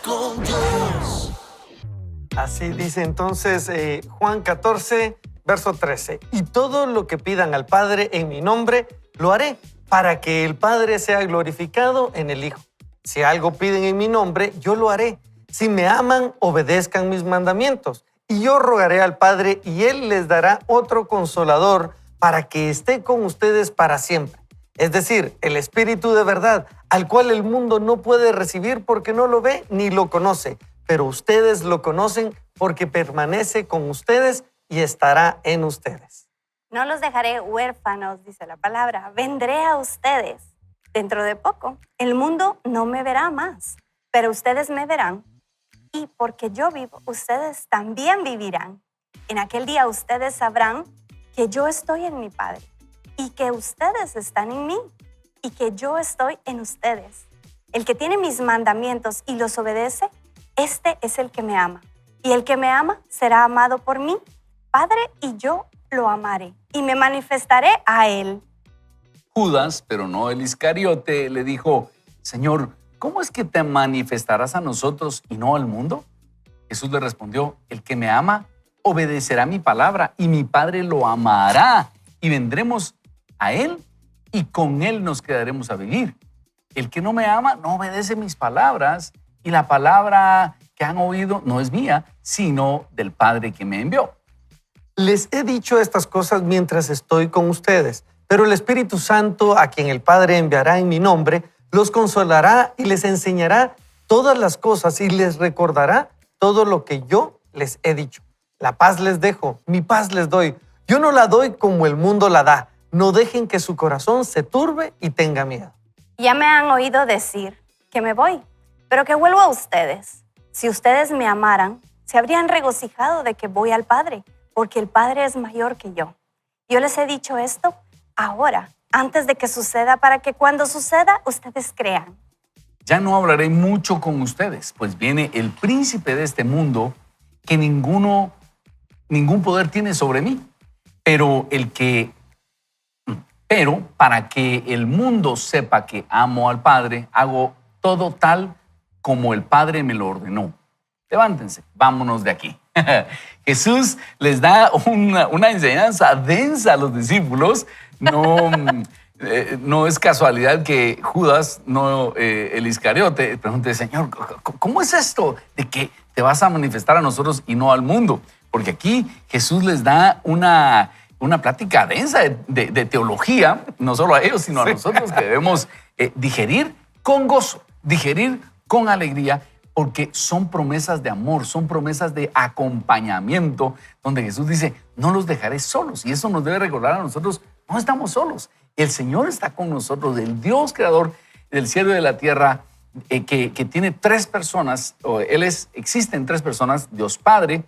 con Dios. Así dice entonces Juan 14, verso 13. Y todo lo que pidan al Padre en mi nombre, lo haré, para que el Padre sea glorificado en el Hijo. Si algo piden en mi nombre, yo lo haré. Si me aman, obedezcan mis mandamientos. Y yo rogaré al Padre y Él les dará otro consolador para que esté con ustedes para siempre. Es decir, el Espíritu de verdad, al cual el mundo no puede recibir porque no lo ve ni lo conoce. Pero ustedes lo conocen porque permanece con ustedes y estará en ustedes. No los dejaré huérfanos, dice la palabra. Vendré a ustedes dentro de poco. El mundo no me verá más, pero ustedes me verán. Y porque yo vivo, ustedes también vivirán. En aquel día ustedes sabrán que yo estoy en mi Padre y que ustedes están en mí y que yo estoy en ustedes. El que tiene mis mandamientos y los obedece, este es el que me ama. Y el que me ama será amado por mí, Padre, y yo lo amaré y me manifestaré a él. Judas, pero no el Iscariote, le dijo: Señor, ¿cómo es que te manifestarás a nosotros y no al mundo? Jesús le respondió: el que me ama obedecerá mi palabra y mi Padre lo amará y vendremos a él y con él nos quedaremos a vivir. El que no me ama no obedece mis palabras y la palabra que han oído no es mía, sino del Padre que me envió. Les he dicho estas cosas mientras estoy con ustedes, pero el Espíritu Santo, a quien el Padre enviará en mi nombre, los consolará y les enseñará todas las cosas y les recordará todo lo que yo les he dicho. La paz les dejo, mi paz les doy. Yo no la doy como el mundo la da. No dejen que su corazón se turbe y tenga miedo. Ya me han oído decir que me voy, pero que vuelvo a ustedes. Si ustedes me amaran, se habrían regocijado de que voy al Padre, porque el Padre es mayor que yo. Yo les he dicho esto ahora, antes de que suceda, para que cuando suceda, ustedes crean. Ya no hablaré mucho con ustedes, pues viene el príncipe de este mundo que ningún poder tiene sobre mí. Pero para que el mundo sepa que amo al Padre, hago todo tal como el Padre me lo ordenó. Levántense, vámonos de aquí. Jesús les da una enseñanza densa a los discípulos. No es casualidad que Judas, el Iscariote, pregunte: Señor, ¿cómo es esto de que te vas a manifestar a nosotros y no al mundo? Porque aquí Jesús les da una plática densa de teología, no solo a ellos, sino a nosotros, que debemos digerir con gozo, digerir con alegría, porque son promesas de amor, son promesas de acompañamiento, donde Jesús dice: no los dejaré solos. Y eso nos debe recordar a nosotros: no estamos solos. El Señor está con nosotros, el Dios creador del cielo y de la tierra, que tiene tres personas. Existen tres personas: Dios Padre,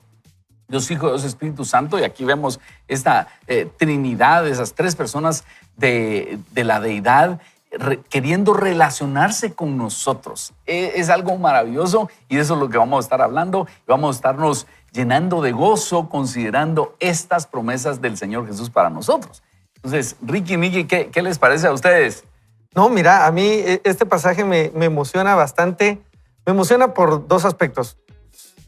Dios Hijo, Dios Espíritu Santo. Y aquí vemos esta Trinidad, esas tres personas de la deidad, queriendo relacionarse con nosotros. Es algo maravilloso y de eso es lo que vamos a estar hablando. Vamos a estarnos llenando de gozo considerando estas promesas del Señor Jesús para nosotros. Entonces, Ricky, Nicky, ¿qué les parece a ustedes? No, mira, a mí este pasaje me emociona bastante. Me emociona por dos aspectos.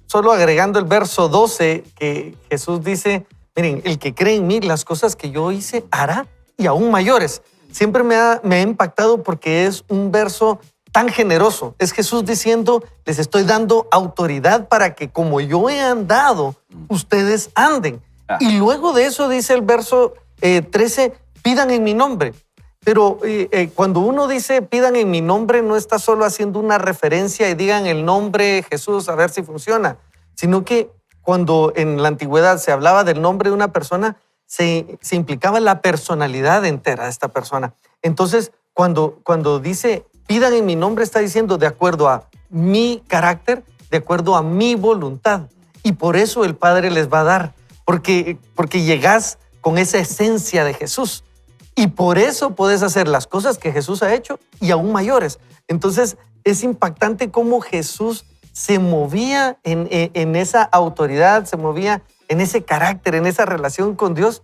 Solo agregando el verso 12, que Jesús dice: miren, el que cree en mí, las cosas que yo hice hará y aún mayores. Siempre me ha impactado porque es un verso tan generoso. Es Jesús diciendo: les estoy dando autoridad para que como yo he andado, ustedes anden. Y luego de eso dice el verso 13, pidan en mi nombre. Pero cuando uno dice pidan en mi nombre, no está solo haciendo una referencia y digan el nombre Jesús a ver si funciona, sino que cuando en la antigüedad se hablaba del nombre de una persona, se implicaba la personalidad entera de esta persona. Entonces, cuando dice pidan en mi nombre, está diciendo de acuerdo a mi carácter, de acuerdo a mi voluntad. Y por eso el Padre les va a dar, porque llegás con esa esencia de Jesús. Y por eso puedes hacer las cosas que Jesús ha hecho y aún mayores. Entonces, es impactante cómo Jesús se movía en esa autoridad, se movía en ese carácter, en esa relación con Dios,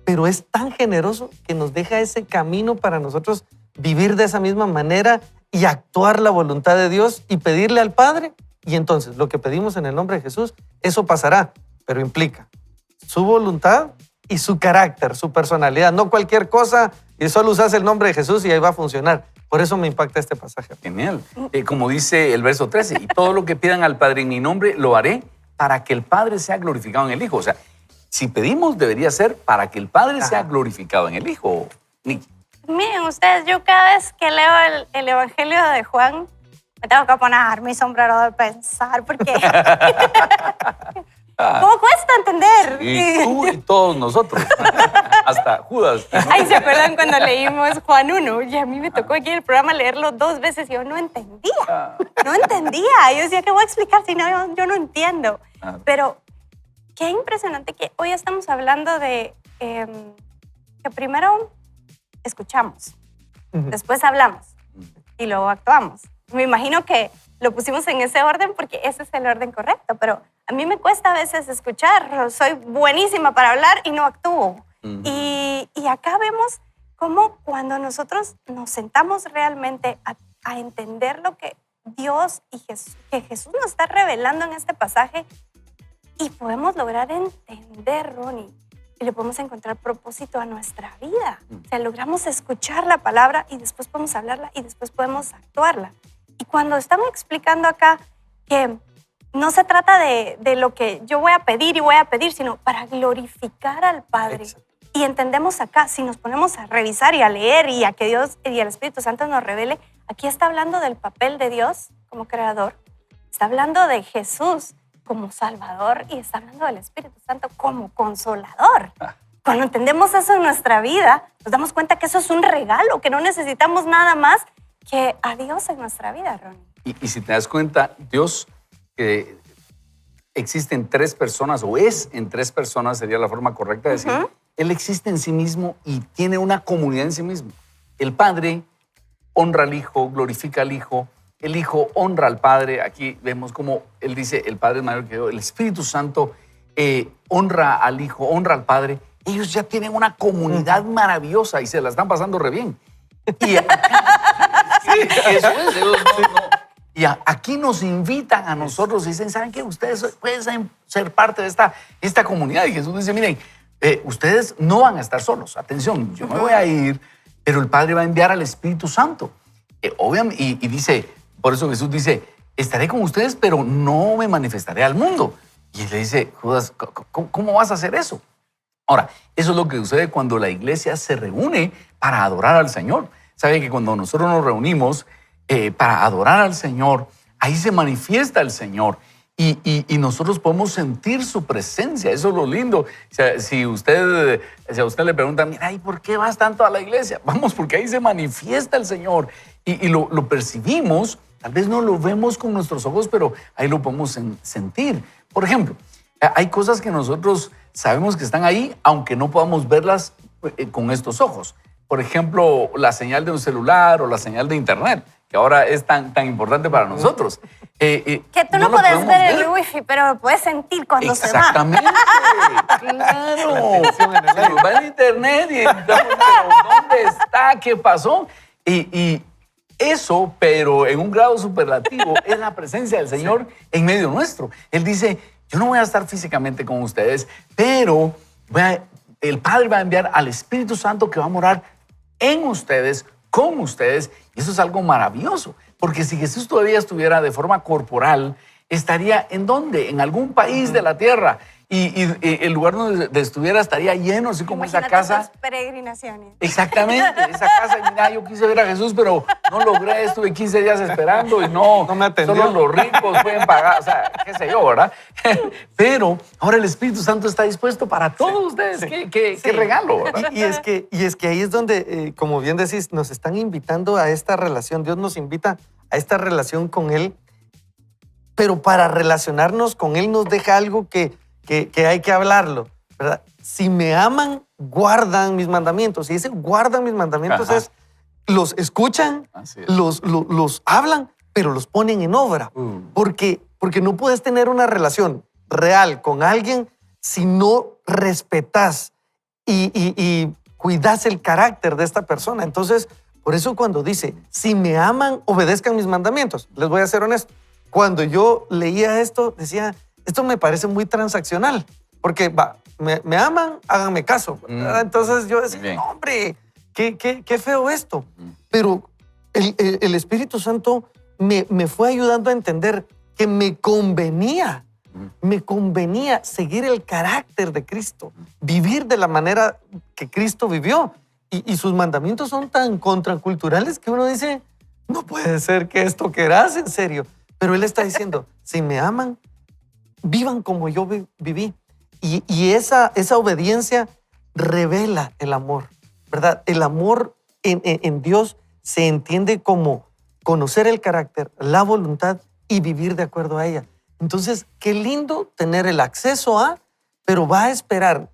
pero es tan generoso que nos deja ese camino para nosotros vivir de esa misma manera y actuar la voluntad de Dios y pedirle al Padre Y entonces, lo que pedimos en el nombre de Jesús, eso pasará, pero implica su voluntad y su carácter, su personalidad. No cualquier cosa y solo usas el nombre de Jesús y ahí va a funcionar. Por eso me impacta este pasaje. Genial. Como dice el verso 13, y todo lo que pidan al Padre en mi nombre lo haré para que el Padre sea glorificado en el Hijo. O sea, si pedimos debería ser para que el Padre sea glorificado en el Hijo. Nicky. Miren ustedes, yo cada vez que leo el Evangelio de Juan, me tengo que poner mi sombrero de pensar, porque ¿cómo cuesta entender? Y tú y todos nosotros, hasta Judas. Ay, ¿se acuerdan cuando leímos Juan 1? Y a mí me tocó aquí en el programa leerlo 2 veces y yo no entendía. No entendía. Yo decía, ¿qué voy a explicar si no, yo no entiendo? Pero qué impresionante que hoy estamos hablando de que primero escuchamos, después hablamos y luego actuamos. Me imagino que lo pusimos en ese orden porque ese es el orden correcto, pero a mí me cuesta a veces escuchar. Soy buenísima para hablar y no actúo. Y acá vemos cómo cuando nosotros nos sentamos realmente a entender lo que Dios y que Jesús nos está revelando en este pasaje y podemos lograr entender, Ronnie, y le podemos encontrar propósito a nuestra vida. O sea, logramos escuchar la palabra y después podemos hablarla y después podemos actuarla. Y cuando están explicando acá que no se trata de lo que yo voy a pedir, sino para glorificar al Padre. Exacto. Y entendemos acá, si nos ponemos a revisar y a leer y a que Dios y el Espíritu Santo nos revele, aquí está hablando del papel de Dios como creador, está hablando de Jesús como Salvador y está hablando del Espíritu Santo como consolador. Cuando entendemos eso en nuestra vida, nos damos cuenta que eso es un regalo, que no necesitamos nada más que a Dios en nuestra vida, Ronnie. Y si te das cuenta, Dios existe en 3 personas, o es en 3 personas, sería la forma correcta de decir. Él existe en sí mismo y tiene una comunidad en sí mismo. El Padre honra al Hijo, glorifica al Hijo. El Hijo honra al Padre. Aquí vemos como él dice, el Padre es mayor que yo. El Espíritu Santo honra al Hijo, honra al Padre. Ellos ya tienen una comunidad maravillosa y se la están pasando re bien. Y eso es, y aquí nos invitan a nosotros y dicen, ¿saben qué? Ustedes pueden ser parte de esta comunidad. Y Jesús dice, miren, ustedes no van a estar solos. Atención, yo me voy a ir, pero el Padre va a enviar al Espíritu Santo. Obviamente, y dice, por eso Jesús dice, estaré con ustedes, pero no me manifestaré al mundo. Y le dice, Judas, ¿cómo vas a hacer eso? Ahora, eso es lo que sucede cuando la iglesia se reúne para adorar al Señor. Sabe que cuando nosotros nos reunimos para adorar al Señor, ahí se manifiesta el Señor y nosotros podemos sentir su presencia. Eso es lo lindo. O sea, si a usted le preguntan, mira, ¿y por qué vas tanto a la iglesia? Vamos, porque ahí se manifiesta el Señor y lo percibimos. Tal vez no lo vemos con nuestros ojos, pero ahí lo podemos sentir. Por ejemplo, hay cosas que nosotros sabemos que están ahí, aunque no podamos verlas con estos ojos. Por ejemplo, la señal de un celular o la señal de internet, que ahora es tan importante para nosotros. Que tú no puedes ver el wifi, pero lo puedes sentir cuando se va. Exactamente, claro. Se nos va el internet y entonces, ¿dónde está? ¿Qué pasó? Y eso, pero en un grado superlativo, es la presencia del Señor en medio nuestro. Él dice, yo no voy a estar físicamente con ustedes, pero el Padre va a enviar al Espíritu Santo que va a morar en ustedes, con ustedes, y eso es algo maravilloso, porque si Jesús todavía estuviera de forma corporal, estaría ¿en dónde? En algún país de la tierra, y el lugar donde estuviera estaría lleno, así como esa casa. Las peregrinaciones. Exactamente, esa casa, y mira, yo quise ver a Jesús, pero no logré, estuve 15 días esperando y no me atendió. Solo los ricos pueden pagar, o sea, qué sé yo, ¿verdad? Pero ahora el Espíritu Santo está dispuesto para todos ustedes. Sí. Qué regalo, ¿verdad? Y es que ahí es donde, como bien decís, nos están invitando a esta relación. Dios nos invita a esta relación con Él, pero para relacionarnos con Él nos deja algo que hay que hablarlo, ¿verdad? Si me aman, guardan mis mandamientos. Y ese guardan mis mandamientos Ajá. es, los escuchan, Así es. los hablan, pero los ponen en obra. Porque no puedes tener una relación real con alguien si no respetas y cuidas el carácter de esta persona. Entonces, por eso cuando dice, si me aman, obedezcan mis mandamientos. Les voy a ser honesto. cuando yo leía esto, decía, esto me parece muy transaccional, porque me aman, háganme caso. Entonces yo decía, no, hombre, qué feo esto. Pero el Espíritu Santo me fue ayudando a entender que me convenía seguir el carácter de Cristo, vivir de la manera que Cristo vivió. Y sus mandamientos son tan contraculturales que uno dice, no puede ser que esto querás en serio. Pero Él está diciendo, si me aman, vivan como yo viví. Y esa obediencia revela el amor, ¿verdad? El amor en Dios se entiende como conocer el carácter, la voluntad y vivir de acuerdo a ella. Entonces, qué lindo tener el acceso a, pero va a esperar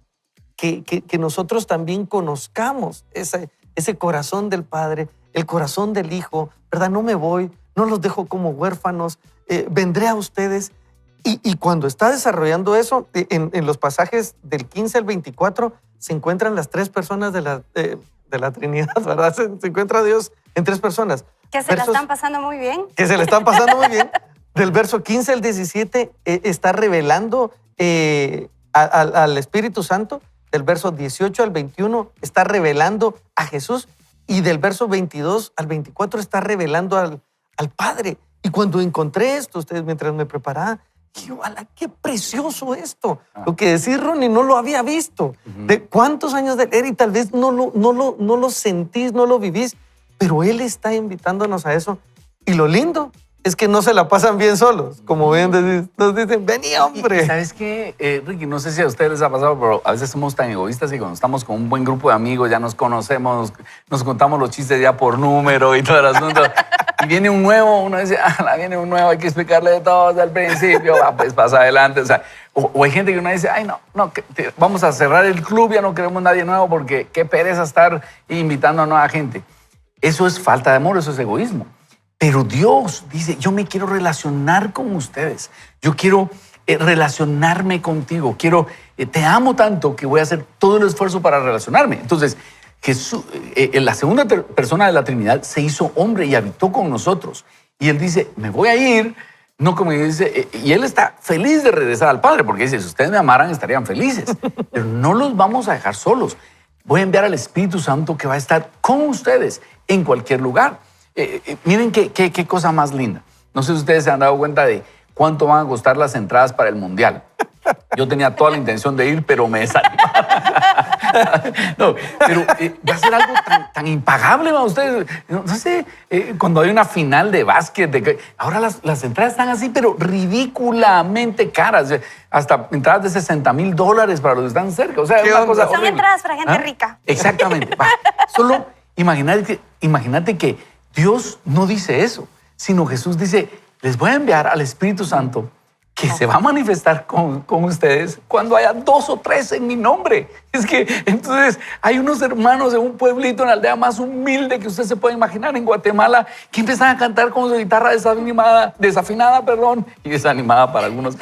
que nosotros también conozcamos ese corazón del Padre, el corazón del Hijo, ¿verdad? No me voy, no los dejo como huérfanos, vendré a ustedes. Y cuando está desarrollando eso, en los pasajes del 15 al 24, se encuentran las tres personas de la Trinidad, ¿verdad? Se encuentra Dios en tres personas. Que se la están pasando muy bien. Que se la están pasando muy bien. Del verso 15 al 17 está revelando al Espíritu Santo. Del verso 18 al 21 está revelando a Jesús. Y del verso 22 al 24 está revelando al Padre. Y cuando encontré esto, ustedes mientras me preparaba, dije, ¡ala, qué precioso esto! Lo que decís, Ronnie, no lo había visto. De cuántos años de leer y tal vez no lo sentís, no lo vivís, pero Él está invitándonos a eso. Y lo lindo es que no se la pasan bien solos. Como ven, nos dicen, vení, hombre. ¿Sabes qué, Ricky? No sé si a ustedes les ha pasado, pero a veces somos tan egoístas y cuando estamos con un buen grupo de amigos, ya nos conocemos, nos contamos los chistes ya por número y todo el asunto. Y viene un nuevo, uno dice, viene un nuevo, hay que explicarle de todo desde el principio, pues pasa adelante. O hay gente que uno dice, vamos a cerrar el club, ya no queremos nadie nuevo porque qué pereza estar invitando a nueva gente. Eso es falta de amor, eso es egoísmo. Pero Dios dice, yo me quiero relacionar con ustedes. Yo quiero relacionarme contigo. Te amo tanto que voy a hacer todo el esfuerzo para relacionarme. Entonces, Jesús, la segunda persona de la Trinidad se hizo hombre y habitó con nosotros. Y Él dice, me voy a ir. No como dice, y Él está feliz de regresar al Padre, porque dice, si ustedes me amaran, estarían felices. Pero no los vamos a dejar solos. Voy a enviar al Espíritu Santo que va a estar con ustedes en cualquier lugar. Miren qué cosa más linda. No sé si ustedes se han dado cuenta de cuánto van a costar las entradas para el Mundial. Yo tenía toda la intención de ir, pero me desanimé. No, pero va a ser algo tan impagable para ustedes. No sé, cuando hay una final de básquet, ahora las entradas están así, pero ridículamente caras. Hasta entradas de $60,000 para los que están cerca. O sea, es una cosa Son horrible. entradas para gente rica. Exactamente. Solo imagínate que Dios no dice eso, sino Jesús dice, les voy a enviar al Espíritu Santo que se va a manifestar con ustedes cuando haya 2 o 3 en mi nombre. Es que entonces hay unos hermanos en un pueblito, en la aldea más humilde que usted se puede imaginar en Guatemala, que empiezan a cantar con su guitarra desafinada, y desanimada para algunos,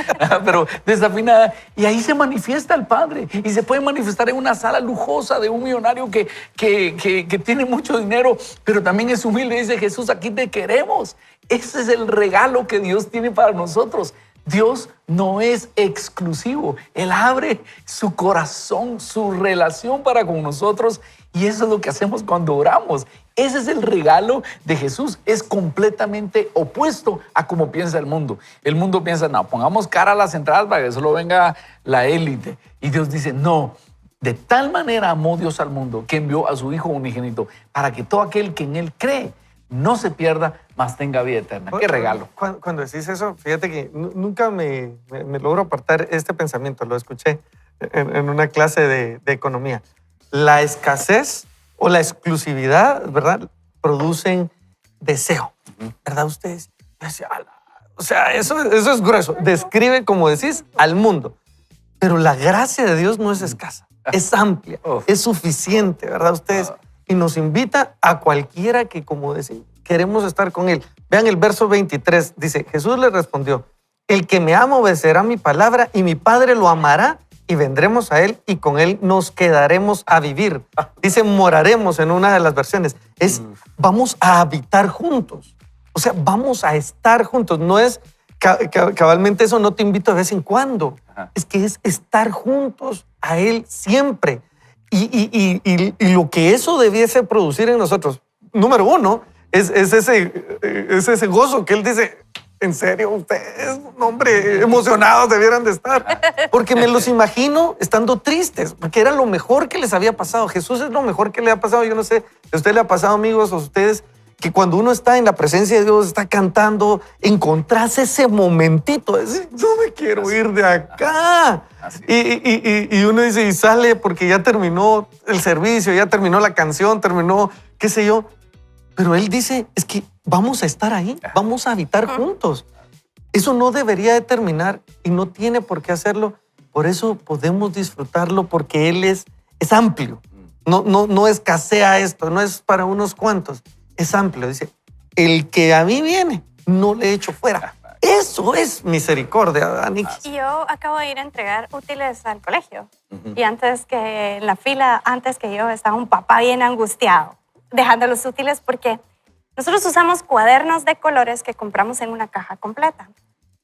pero desafinada. Y ahí se manifiesta el Padre y se puede manifestar en una sala lujosa de un millonario que tiene mucho dinero, pero también es humilde y dice, Jesús, aquí te queremos. Ese es el regalo que Dios tiene para nosotros. Dios no es exclusivo. Él abre su corazón, su relación para con nosotros y eso es lo que hacemos cuando oramos. Ese es el regalo de Jesús. Es completamente opuesto a cómo piensa el mundo. El mundo piensa, no, pongamos cara a las entradas para que solo venga la élite. Y Dios dice, no, de tal manera amó Dios al mundo que envió a su Hijo unigénito para que todo aquel que en Él cree no se pierda, mas tenga vida eterna. ¡Qué regalo! Cuando decís eso, fíjate que nunca me logro apartar este pensamiento. Lo escuché en una clase de economía. La escasez o la exclusividad, ¿verdad? Producen deseo, ¿verdad ustedes? O sea, eso es grueso. Describe, como decís, al mundo. Pero la gracia de Dios no es escasa, es amplia, es suficiente, ¿verdad ustedes? Y nos invita a cualquiera que, como decimos, queremos estar con Él. Vean el verso 23, dice, Jesús le respondió, el que me ama obedecerá mi palabra y mi Padre lo amará y vendremos a Él y con Él nos quedaremos a vivir. Dice, moraremos en una de las versiones. Vamos a habitar juntos. O sea, vamos a estar juntos. No es cabalmente eso no te invito de vez en cuando. Ajá. Es que es estar juntos a Él siempre. Y lo que eso debiese producir en nosotros, número uno, es ese gozo que Él dice, en serio, ustedes, hombre, emocionados debieran de estar. Porque me los imagino estando tristes, porque era lo mejor que les había pasado. Jesús es lo mejor que le ha pasado. Yo no sé, ¿a usted le ha pasado, amigos, a ustedes? Que cuando uno está en la presencia de Dios, está cantando, encontrás ese momentito de decir, no me quiero ir de acá. Así Y uno dice, y sale porque ya terminó el servicio, ya terminó la canción, terminó, qué sé yo. Pero Él dice, es que vamos a estar ahí, vamos a habitar juntos. Eso no debería de terminar y no tiene por qué hacerlo. Por eso podemos disfrutarlo porque Él es amplio. No escasea esto, no es para unos cuantos. Es amplio. Dice, el que a mí viene, no le echo fuera. Eso es misericordia, Anix. Y yo acabo de ir a entregar útiles al colegio. Y antes que en la fila, antes que yo, estaba un papá bien angustiado, dejando los útiles porque nosotros usamos cuadernos de colores que compramos en una caja completa.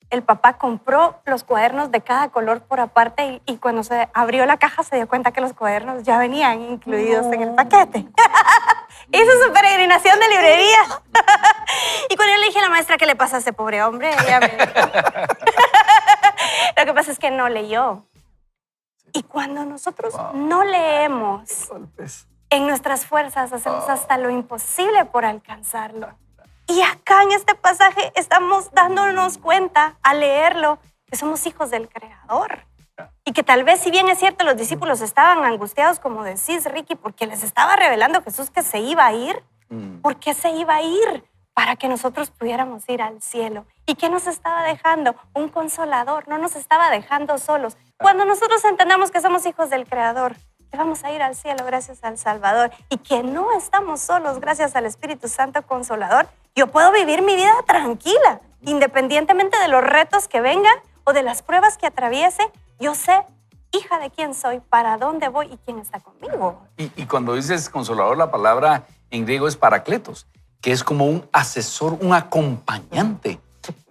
El papá compró los cuadernos de cada color por aparte y cuando se abrió la caja se dio cuenta que los cuadernos ya venían incluidos en el paquete. Hizo su peregrinación de librería. Y cuando yo le dije a la maestra qué le pasa a ese pobre hombre, ella me dijo, lo que pasa es que no leyó. Y cuando nosotros no leemos, en nuestras fuerzas hacemos hasta lo imposible por alcanzarlo. Y acá en este pasaje estamos dándonos cuenta al leerlo que somos hijos del Creador. Y que tal vez, si bien es cierto, los discípulos estaban angustiados, como decís, Ricky, porque les estaba revelando Jesús que se iba a ir. ¿Por qué se iba a ir? Para que nosotros pudiéramos ir al cielo. ¿Y qué nos estaba dejando? Un consolador. No nos estaba dejando solos. Cuando nosotros entendamos que somos hijos del Creador, que vamos a ir al cielo gracias al Salvador y que no estamos solos gracias al Espíritu Santo Consolador, yo puedo vivir mi vida tranquila, independientemente de los retos que vengan o de las pruebas que atraviese. Yo sé, hija de quién soy, para dónde voy y quién está conmigo. Y cuando dices consolador, la palabra en griego es parakletos, que es como un asesor, un acompañante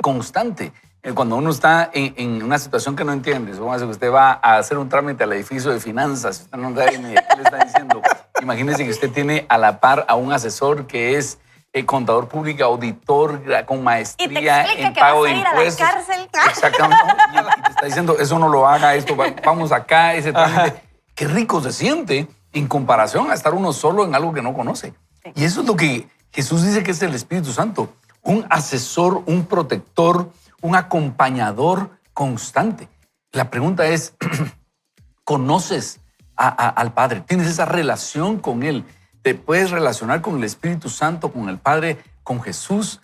constante. Cuando uno está en una situación que no entiende, supongamos que usted va a hacer un trámite al edificio de finanzas, usted no sabe ni de qué le está diciendo. Imagínese que usted tiene a la par a un asesor que es contador público, auditor con maestría en pago de impuestos. A la cárcel. Exactamente. Y te está diciendo, eso no lo haga, esto, vamos acá, ese trámite. Qué rico se siente en comparación a estar uno solo en algo que no conoce. Sí. Y eso es lo que Jesús dice que es el Espíritu Santo. Un asesor, un protector, un acompañador constante. La pregunta es, ¿conoces al Padre? ¿Tienes esa relación con Él? ¿Te puedes relacionar con el Espíritu Santo, con el Padre, con Jesús?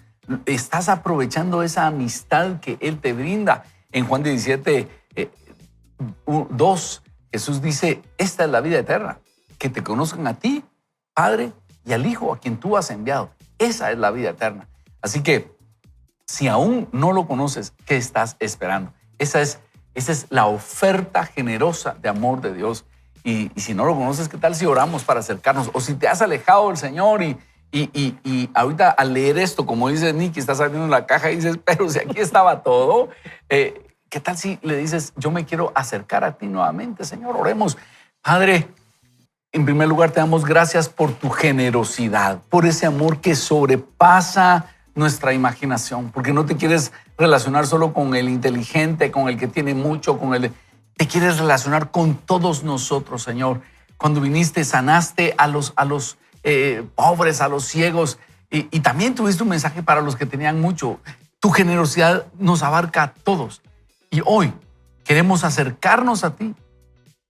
¿Estás aprovechando esa amistad que Él te brinda? En Juan 17, 2, Jesús dice, esta es la vida eterna, que te conozcan a ti, Padre, y al Hijo a quien tú has enviado. Esa es la vida eterna. Así que, si aún no lo conoces, ¿qué estás esperando? Esa es la oferta generosa de amor de Dios. Y si no lo conoces, ¿qué tal si oramos para acercarnos? O si te has alejado del Señor y ahorita al leer esto, como dice Nicky, estás abriendo la caja y dices, pero si aquí estaba todo, ¿qué tal si le dices, yo me quiero acercar a ti nuevamente, Señor? Oremos. Padre, en primer lugar te damos gracias por tu generosidad, por ese amor que sobrepasa nuestra imaginación, porque no te quieres relacionar solo con el inteligente, con el que tiene mucho, te quieres relacionar con todos nosotros, Señor. Cuando viniste, sanaste a los pobres, a los ciegos, y también tuviste un mensaje para los que tenían mucho. Tu generosidad nos abarca a todos. Y hoy queremos acercarnos a ti,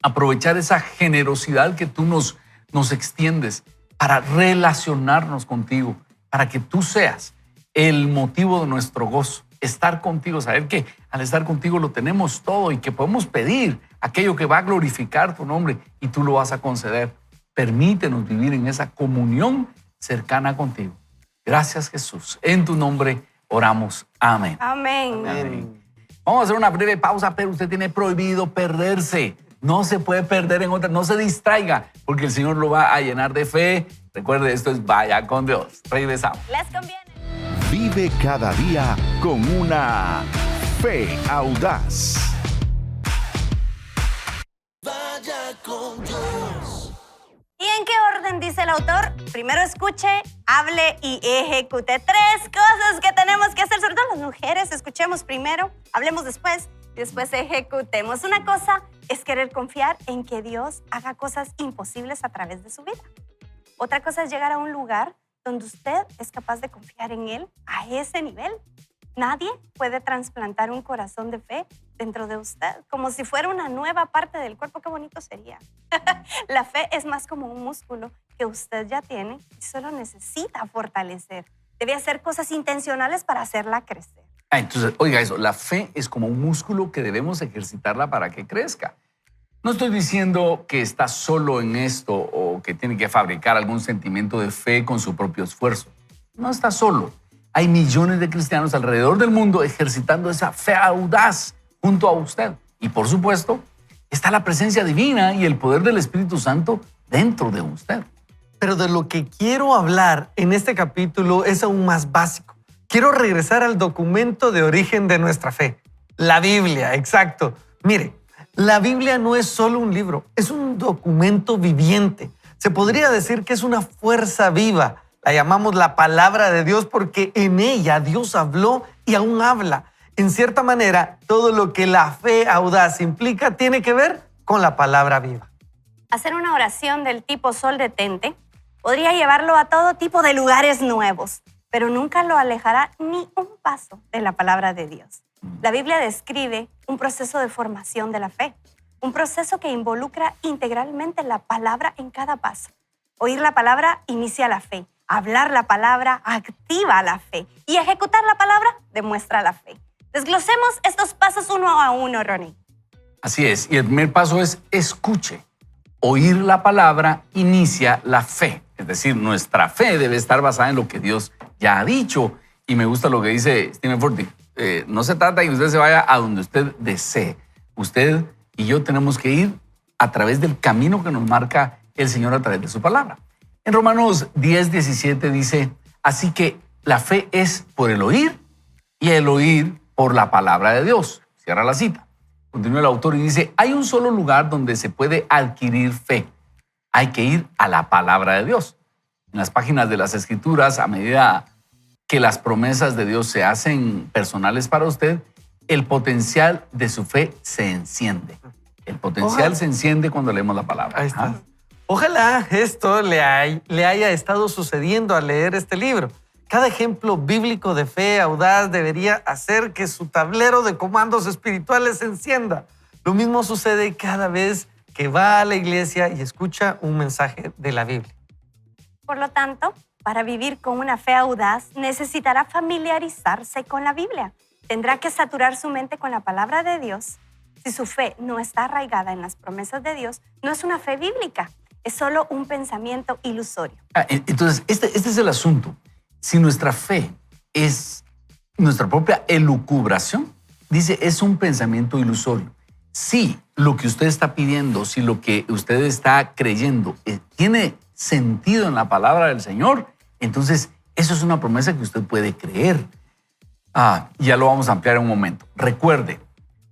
aprovechar esa generosidad que tú nos extiendes para relacionarnos contigo, para que tú seas el motivo de nuestro gozo, estar contigo, saber que al estar contigo lo tenemos todo y que podemos pedir aquello que va a glorificar tu nombre y tú lo vas a conceder. Permítenos vivir en esa comunión cercana contigo. Gracias, Jesús. En tu nombre oramos. Amén. Amén. Amén. Vamos a hacer una breve pausa, pero usted tiene prohibido perderse. No se puede perder en otra, no se distraiga, porque el Señor lo va a llenar de fe. Recuerde, esto es Vaya con Dios. Regresamos. Les conviene. Vive cada día con una fe audaz. Vaya con Dios. ¿Y en qué orden dice el autor? Primero escuche, hable y ejecute. 3 cosas que tenemos que hacer, sobre todo las mujeres. Escuchemos primero, hablemos después y después ejecutemos. Una cosa es querer confiar en que Dios haga cosas imposibles a través de su vida. Otra cosa es llegar a un lugar donde usted es capaz de confiar en Él a ese nivel. Nadie puede trasplantar un corazón de fe dentro de usted, como si fuera una nueva parte del cuerpo. Qué bonito sería. La fe es más como un músculo que usted ya tiene y solo necesita fortalecer. Debe hacer cosas intencionales para hacerla crecer. Entonces, oiga eso, la fe es como un músculo que debemos ejercitarla para que crezca. No estoy diciendo que está solo en esto o que tiene que fabricar algún sentimiento de fe con su propio esfuerzo. No está solo. Hay millones de cristianos alrededor del mundo ejercitando esa fe audaz junto a usted. Y por supuesto, está la presencia divina y el poder del Espíritu Santo dentro de usted. Pero de lo que quiero hablar en este capítulo es aún más básico. Quiero regresar al documento de origen de nuestra fe, la Biblia, exacto. Mire, la Biblia no es solo un libro, es un documento viviente. Se podría decir que es una fuerza viva. La llamamos la palabra de Dios porque en ella Dios habló y aún habla. En cierta manera, todo lo que la fe audaz implica tiene que ver con la palabra viva. Hacer una oración del tipo sol detente podría llevarlo a todo tipo de lugares nuevos, pero nunca lo alejará ni un paso de la palabra de Dios. La Biblia describe un proceso de formación de la fe, un proceso que involucra integralmente la palabra en cada paso. Oír la palabra inicia la fe, hablar la palabra activa la fe y ejecutar la palabra demuestra la fe. Desglosemos estos pasos uno a uno, Ronnie. Así es. Y el primer paso es escuche. Oír la palabra inicia la fe. Es decir, nuestra fe debe estar basada en lo que Dios ya ha dicho. Y me gusta lo que dice Stephen Furtick. No se trata de que usted se vaya a donde usted desee. Usted y yo tenemos que ir a través del camino que nos marca el Señor a través de su palabra. En Romanos 10:17 dice, así que la fe es por el oír y el oír por la palabra de Dios. Cierra la cita. Continúa el autor y dice, hay un solo lugar donde se puede adquirir fe. Hay que ir a la palabra de Dios. En las páginas de las Escrituras, a medida que las promesas de Dios se hacen personales para usted, el potencial de su fe se enciende. El potencial se enciende cuando leemos la palabra. Ahí está. Ojalá esto le haya estado sucediendo al leer este libro. Cada ejemplo bíblico de fe audaz debería hacer que su tablero de comandos espirituales se encienda. Lo mismo sucede cada vez que va a la iglesia y escucha un mensaje de la Biblia. Por lo tanto, para vivir con una fe audaz, necesitará familiarizarse con la Biblia. Tendrá que saturar su mente con la palabra de Dios. Si su fe no está arraigada en las promesas de Dios, no es una fe bíblica, es solo un pensamiento ilusorio. Entonces, este es el asunto. Si nuestra fe es nuestra propia elucubración, dice, es un pensamiento ilusorio. Si lo que usted está pidiendo, si lo que usted está creyendo tiene sentido en la palabra del Señor, entonces eso es una promesa que usted puede creer. Ya lo vamos a ampliar en un momento. Recuerde,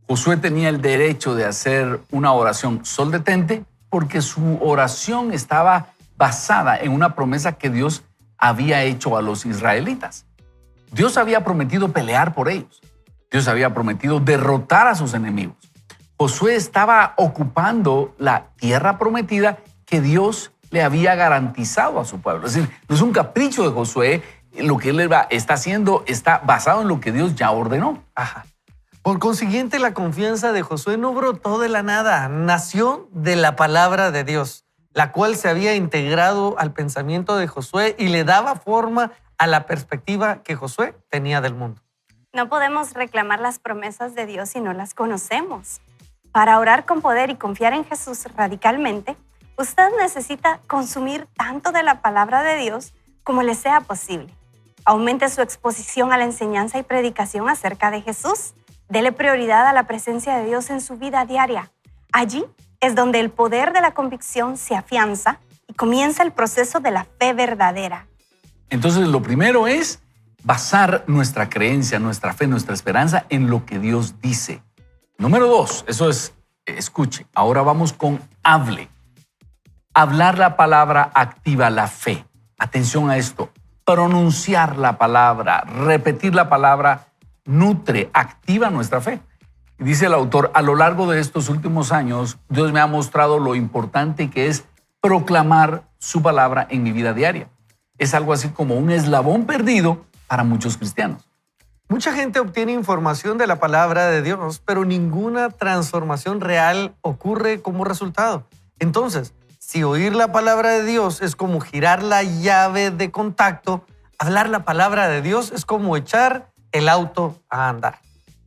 Josué tenía el derecho de hacer una oración sol detente porque su oración estaba basada en una promesa que Dios había hecho a los israelitas. Dios había prometido pelear por ellos. Dios había prometido derrotar a sus enemigos. Josué estaba ocupando la tierra prometida que Dios le había garantizado a su pueblo. Es decir, no es un capricho de Josué. Lo que él está haciendo está basado en lo que Dios ya ordenó. Ajá. Por consiguiente, la confianza de Josué no brotó de la nada, nació de la palabra de Dios, la cual se había integrado al pensamiento de Josué y le daba forma a la perspectiva que Josué tenía del mundo. No podemos reclamar las promesas de Dios si no las conocemos. Para orar con poder y confiar en Jesús radicalmente, usted necesita consumir tanto de la palabra de Dios como le sea posible. Aumente su exposición a la enseñanza y predicación acerca de Jesús. Dele prioridad a la presencia de Dios en su vida diaria. Allí es donde el poder de la convicción se afianza y comienza el proceso de la fe verdadera. Entonces, lo primero es basar nuestra creencia, nuestra fe, nuestra esperanza en lo que Dios dice. Número 2, eso es, escuche. Ahora vamos con hable. Hablar la palabra activa la fe. Atención a esto. Pronunciar la palabra, repetir la palabra, nutre, activa nuestra fe. Dice el autor, a lo largo de estos últimos años, Dios me ha mostrado lo importante que es proclamar su palabra en mi vida diaria. Es algo así como un eslabón perdido para muchos cristianos. Mucha gente obtiene información de la palabra de Dios, pero ninguna transformación real ocurre como resultado. Entonces, si oír la palabra de Dios es como girar la llave de contacto, hablar la palabra de Dios es como echar el auto a andar.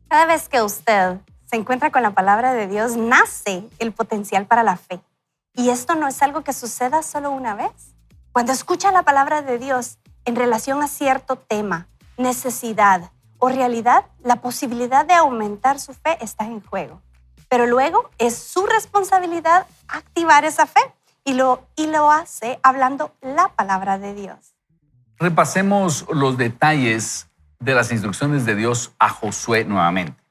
Cada vez que usted se encuentra con la palabra de Dios, nace el potencial para la fe. Y esto no es algo que suceda solo una vez. Cuando escucha la palabra de Dios en relación a cierto tema, necesidad o realidad, la posibilidad de aumentar su fe está en juego. Pero luego es su responsabilidad activar esa fe y lo hace hablando la palabra de Dios. Repasemos los detalles de las instrucciones de Dios a Josué nuevamente.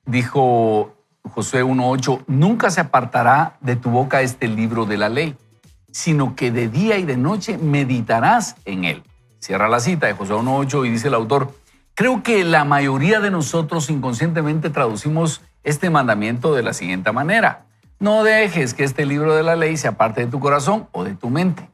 Dijo Josué 1:8, nunca se apartará de tu boca este libro de la ley, sino que de día y de noche meditarás en él. Cierra la cita de Josué 1:8 y dice el autor, creo que la mayoría de nosotros inconscientemente traducimos este mandamiento de la siguiente manera. No dejes que este libro de la ley se aparte de tu corazón o de tu mente.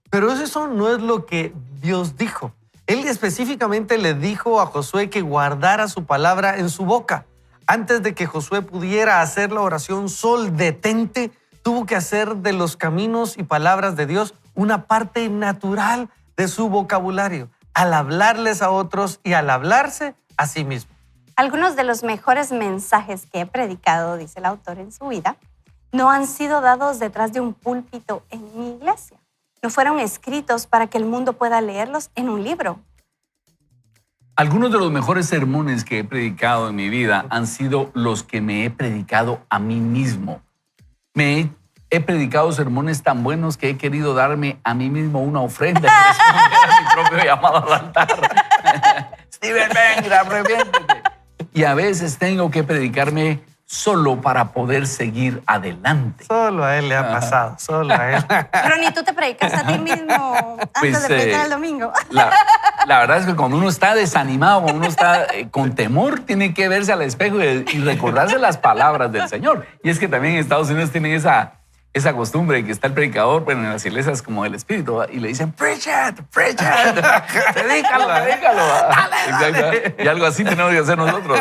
Pero eso no es lo que Dios dijo. Él específicamente le dijo a Josué que guardara su palabra en su boca. Antes de que Josué pudiera hacer la oración, Sol, detente, tuvo que hacer de los caminos y palabras de Dios una parte natural de su vocabulario, al hablarles a otros y al hablarse a sí mismo. Algunos de los mejores mensajes que he predicado, dice el autor en su vida, no han sido dados detrás de un púlpito en mi iglesia. No fueron escritos para que el mundo pueda leerlos en un libro. Algunos de los mejores sermones que he predicado en mi vida han sido los que me he predicado a mí mismo. He predicado sermones tan buenos que he querido darme a mí mismo una ofrenda y responder a mi propio llamado al altar. Steven, venga, arrepiéntete. Y a veces tengo que predicarme solo para poder seguir adelante. Solo a él le ha pasado, solo a él. Ronnie, ¿tú te predicaste a ti mismo antes de predicar el domingo? La verdad es que cuando uno está desanimado, cuando uno está con temor, tiene que verse al espejo y recordarse las palabras del Señor. Y es que también en Estados Unidos tienen esa costumbre de que está el predicador, bueno, en las iglesias como del Espíritu, y le dicen, preach it, predícalo. Exacto. Y algo así tenemos que hacer nosotros.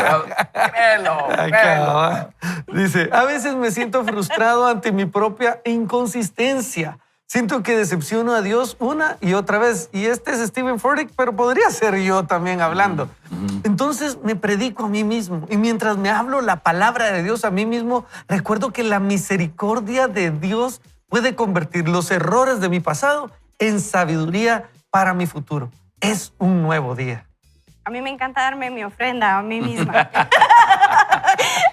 Créelo. Dice, a veces me siento frustrado ante mi propia inconsistencia. Siento que decepciono a Dios una y otra vez. Y este es Steven Furtick, pero podría ser yo también hablando. Entonces me predico a mí mismo. Y mientras me hablo la palabra de Dios a mí mismo, recuerdo que la misericordia de Dios puede convertir los errores de mi pasado en sabiduría para mi futuro. Es un nuevo día. A mí me encanta darme mi ofrenda a mí misma.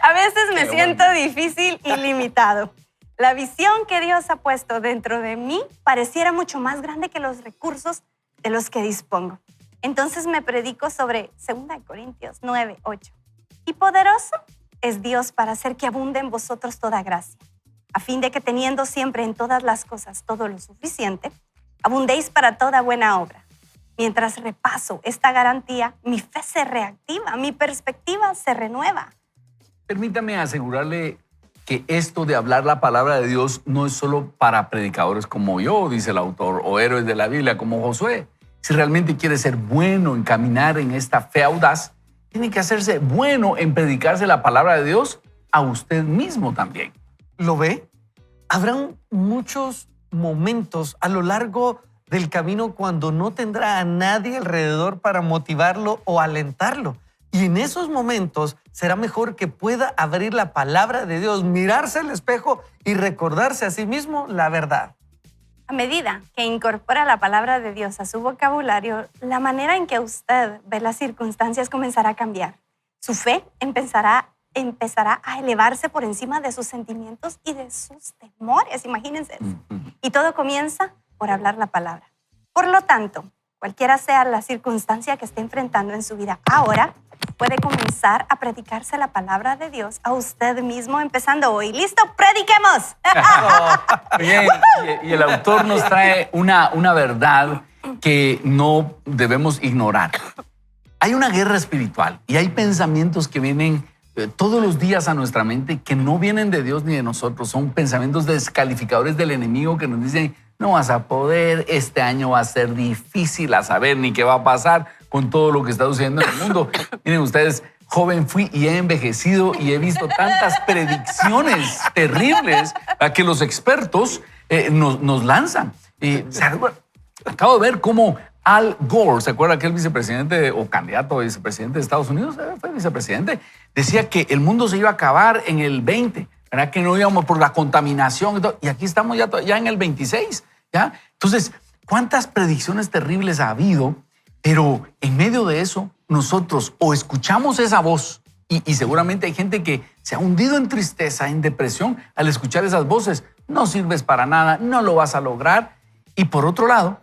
A veces me siento difícil y limitado. La visión que Dios ha puesto dentro de mí pareciera mucho más grande que los recursos de los que dispongo. Entonces me predico sobre 2 Corintios 9:8. Y poderoso es Dios para hacer que abunde en vosotros toda gracia, a fin de que teniendo siempre en todas las cosas todo lo suficiente, abundéis para toda buena obra. Mientras repaso esta garantía, mi fe se reactiva, mi perspectiva se renueva. Permítame asegurarle que esto de hablar la palabra de Dios no es solo para predicadores como yo, dice el autor, o héroes de la Biblia como Josué. Si realmente quiere ser bueno en caminar en esta fe audaz, tiene que hacerse bueno en predicarse la palabra de Dios a usted mismo también. ¿Lo ve? Habrán muchos momentos a lo largo del camino cuando no tendrá a nadie alrededor para motivarlo o alentarlo. Y en esos momentos será mejor que pueda abrir la palabra de Dios, mirarse al espejo y recordarse a sí mismo la verdad. A medida que incorpora la palabra de Dios a su vocabulario, la manera en que usted ve las circunstancias comenzará a cambiar. Su fe empezará a elevarse por encima de sus sentimientos y de sus temores, imagínense eso. Y todo comienza por hablar la palabra. Por lo tanto, cualquiera sea la circunstancia que esté enfrentando en su vida ahora, puede comenzar a predicarse la palabra de Dios a usted mismo empezando hoy. ¿Listo? ¡Prediquemos! Bien, y el autor nos trae una verdad que no debemos ignorar. Hay una guerra espiritual y hay pensamientos que vienen todos los días a nuestra mente que no vienen de Dios ni de nosotros. Son pensamientos descalificadores del enemigo que nos dicen: no vas a poder, este año va a ser difícil a saber ni qué va a pasar con todo lo que está sucediendo en el mundo. Miren ustedes, joven fui y he envejecido y he visto tantas predicciones terribles a que los expertos nos lanzan. Acabo de ver cómo Al Gore, ¿se acuerda aquel vicepresidente o candidato a vicepresidente de Estados Unidos? Fue vicepresidente. Decía que el mundo se iba a acabar en el 20, ¿verdad? Que no íbamos por la contaminación y todo. Y aquí estamos ya en el 26, ¿ya? Entonces, ¿cuántas predicciones terribles ha habido? Pero en medio de eso, nosotros o escuchamos esa voz, y seguramente hay gente que se ha hundido en tristeza, en depresión, al escuchar esas voces. No sirves para nada, no lo vas a lograr. Y por otro lado,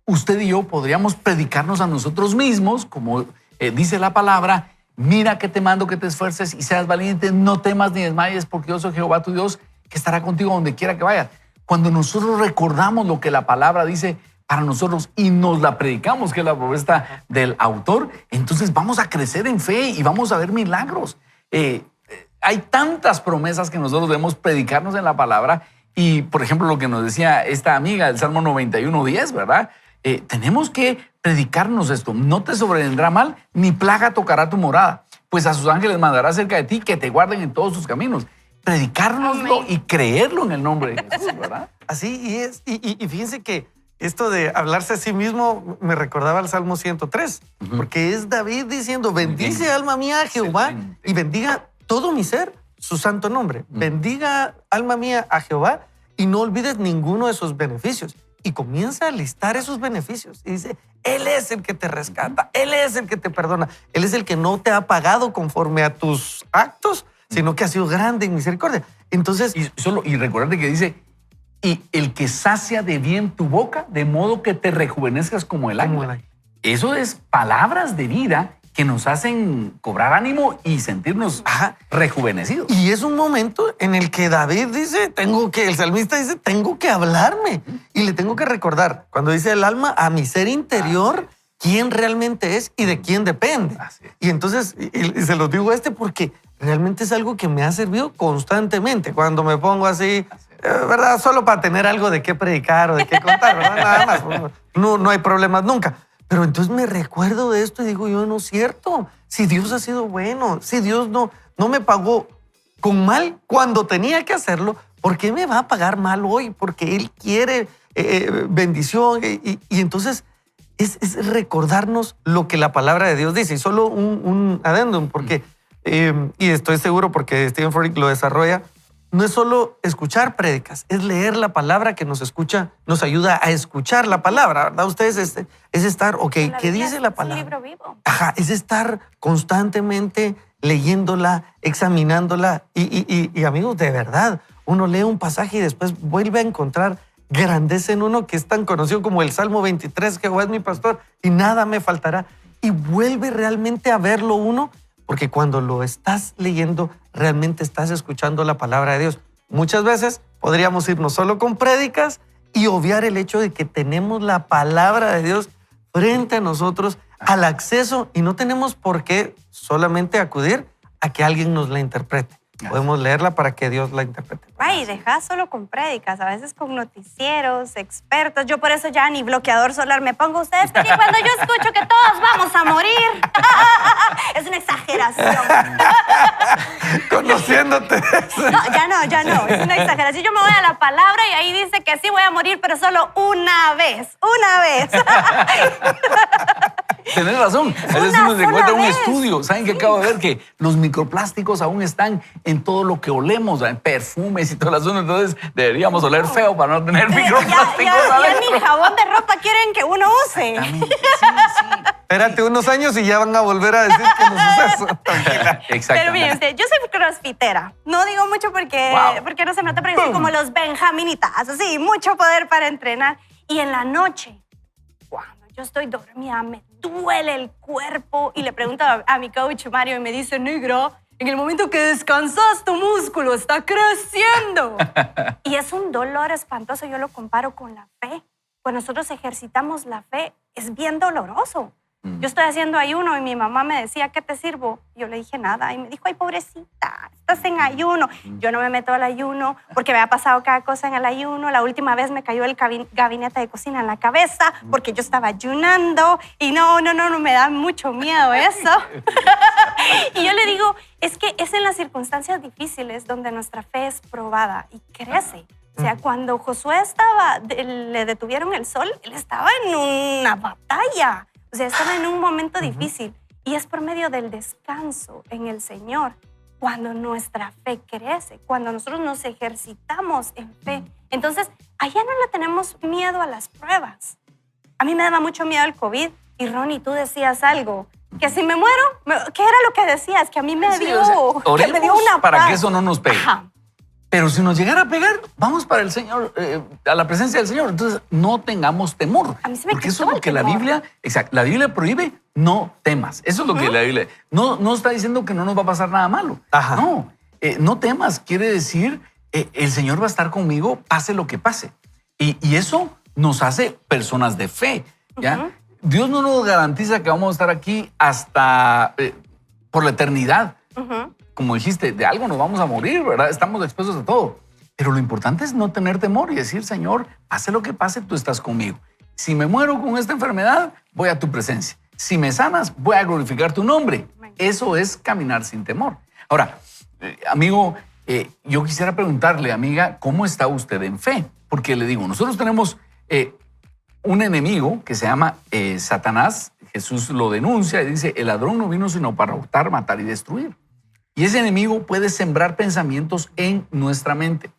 usted y yo podríamos predicarnos a nosotros mismos, como dice la palabra: mira que te mando que te esfuerces y seas valiente, no temas ni desmayes, porque yo soy Jehová tu Dios, que estará contigo donde quiera que vayas. Cuando nosotros recordamos lo que la palabra dice para nosotros y nos la predicamos, que es la propuesta del autor, entonces vamos a crecer en fe y vamos a ver milagros. Hay tantas promesas que nosotros debemos predicarnos en la palabra. Y, por ejemplo, lo que nos decía esta amiga del Salmo 91:10, ¿verdad? Tenemos que predicarnos esto. No te sobrevendrá mal, ni plaga tocará tu morada, pues a sus ángeles mandará cerca de ti que te guarden en todos tus caminos. Predicárnoslo y creerlo en el nombre de Jesús, ¿verdad? Así es. Y fíjense que esto de hablarse a sí mismo me recordaba al Salmo 103, porque es David diciendo: bendice alma mía a Jehová y bendiga todo mi ser su santo nombre. Bendiga alma mía a Jehová y no olvides ninguno de sus beneficios. Y comienza a listar esos beneficios. Y dice: Él es el que te rescata, Él es el que te perdona, Él es el que no te ha pagado conforme a tus actos, sino que ha sido grande en misericordia. Entonces, y recordarte que dice: y el que sacia de bien tu boca, de modo que te rejuvenezcas como el águila. Eso es palabras de vida que nos hacen cobrar ánimo y sentirnos rejuvenecidos. Y es un momento en el que David dice, el salmista dice, tengo que hablarme. Y le tengo que recordar, cuando dice el alma, a mi ser interior, quién realmente es y de quién depende. Y entonces, y se los digo porque realmente es algo que me ha servido constantemente. Cuando me pongo así, ¿verdad? Solo para tener algo de qué predicar o de qué contar, ¿verdad? Nada más. No hay problemas nunca. Pero entonces me recuerdo de esto y digo, yo no es cierto. Si Dios ha sido bueno, si Dios no me pagó con mal cuando tenía que hacerlo, ¿por qué me va a pagar mal hoy? Porque Él quiere bendición. Y entonces es recordarnos lo que la palabra de Dios dice. Y solo un adendum, porque, y estoy seguro porque Stephen Furtick lo desarrolla, no es solo escuchar prédicas, es leer la palabra que nos ayuda a escuchar la palabra, ¿verdad? Ustedes es estar, ¿qué dice la palabra? Es un libro vivo. Es estar constantemente leyéndola, examinándola. Y amigos, de verdad, uno lee un pasaje y después vuelve a encontrar grandeza en uno que es tan conocido como el Salmo 23, Jehová es mi pastor y nada me faltará. Y vuelve realmente a verlo uno, porque cuando lo estás leyendo, realmente estás escuchando la palabra de Dios. Muchas veces podríamos irnos solo con prédicas y obviar el hecho de que tenemos la palabra de Dios frente a nosotros, al acceso, y no tenemos por qué solamente acudir a que alguien nos la interprete. Podemos leerla para que Dios la interprete. Ay, deja solo con prédicas, a veces con noticieros, expertos. Yo por eso ya ni bloqueador solar me pongo. Ustedes, porque cuando yo escucho que todos vamos a morir, es una exageración. Conociéndote. No, ya no, es una exageración. Yo me voy a la palabra y ahí dice que sí voy a morir, pero solo una vez. Tenés razón. A veces uno se encuentra un estudio. ¿Saben qué acabo de ver? Que los microplásticos aún están en todo lo que olemos, en perfumes y todo el asunto. Entonces deberíamos oler feo para no tener microplásticos. Ya ni jabón de ropa quieren que uno use. Sí. Espérate unos años y ya van a volver a decir que no es eso. Exacto. Pero miren, yo soy crossfitera. No digo mucho porque no se nota, pero yo soy como los benjaminitas. Así, mucho poder para entrenar. Y en la noche, cuando yo estoy dormida, me duele el cuerpo. Y le pregunto a mi coach Mario y me dice, negra, en el momento que descansas, tu músculo está creciendo. Y es un dolor espantoso. Yo lo comparo con la fe. Cuando nosotros ejercitamos la fe, es bien doloroso. Yo estoy haciendo ayuno y mi mamá me decía, ¿qué te sirvo? Yo le dije nada y me dijo, ay, pobrecita, estás en ayuno. Yo no me meto al ayuno porque me ha pasado cada cosa en el ayuno. La última vez me cayó el gabinete de cocina en la cabeza porque yo estaba ayunando y no, me da mucho miedo eso. Y yo le digo, es que es en las circunstancias difíciles donde nuestra fe es probada y crece. O sea, cuando Josué le detuvieron el sol, él estaba en una batalla. O sea, estaba en un momento difícil. Y es por medio del descanso en el Señor cuando nuestra fe crece, cuando nosotros nos ejercitamos en fe. Entonces, allá no le tenemos miedo a las pruebas. A mí me daba mucho miedo el COVID. Y Ronnie, tú decías algo, que si me muero, ¿qué era lo que decías? Que a mí me dio, oremos que me dio una para paz. que eso no nos pegue. Ajá. Pero si nos llegara a pegar, vamos para el Señor, a la presencia del Señor. Entonces, no tengamos temor. A mí se me porque quitó eso es lo el que la temor. Biblia, exacto, la Biblia prohíbe, no temas. Eso es lo que la Biblia, no está diciendo que no nos va a pasar nada malo. Ajá. No, no temas, quiere decir, el Señor va a estar conmigo, pase lo que pase. Y eso nos hace personas de fe, ¿ya? Dios no nos garantiza que vamos a estar aquí hasta por la eternidad. Como dijiste, de algo nos vamos a morir, ¿verdad? Estamos expuestos a todo. Pero lo importante es no tener temor y decir, Señor, pase lo que pase, tú estás conmigo. Si me muero con esta enfermedad, voy a tu presencia. Si me sanas, voy a glorificar tu nombre. Eso es caminar sin temor. Ahora, amigo, yo quisiera preguntarle, amiga, ¿cómo está usted en fe? Porque le digo, nosotros tenemos un enemigo que se llama Satanás. Jesús lo denuncia y dice, el ladrón no vino sino para hurtar, matar y destruir. Y ese enemigo puede sembrar pensamientos en nuestra mente.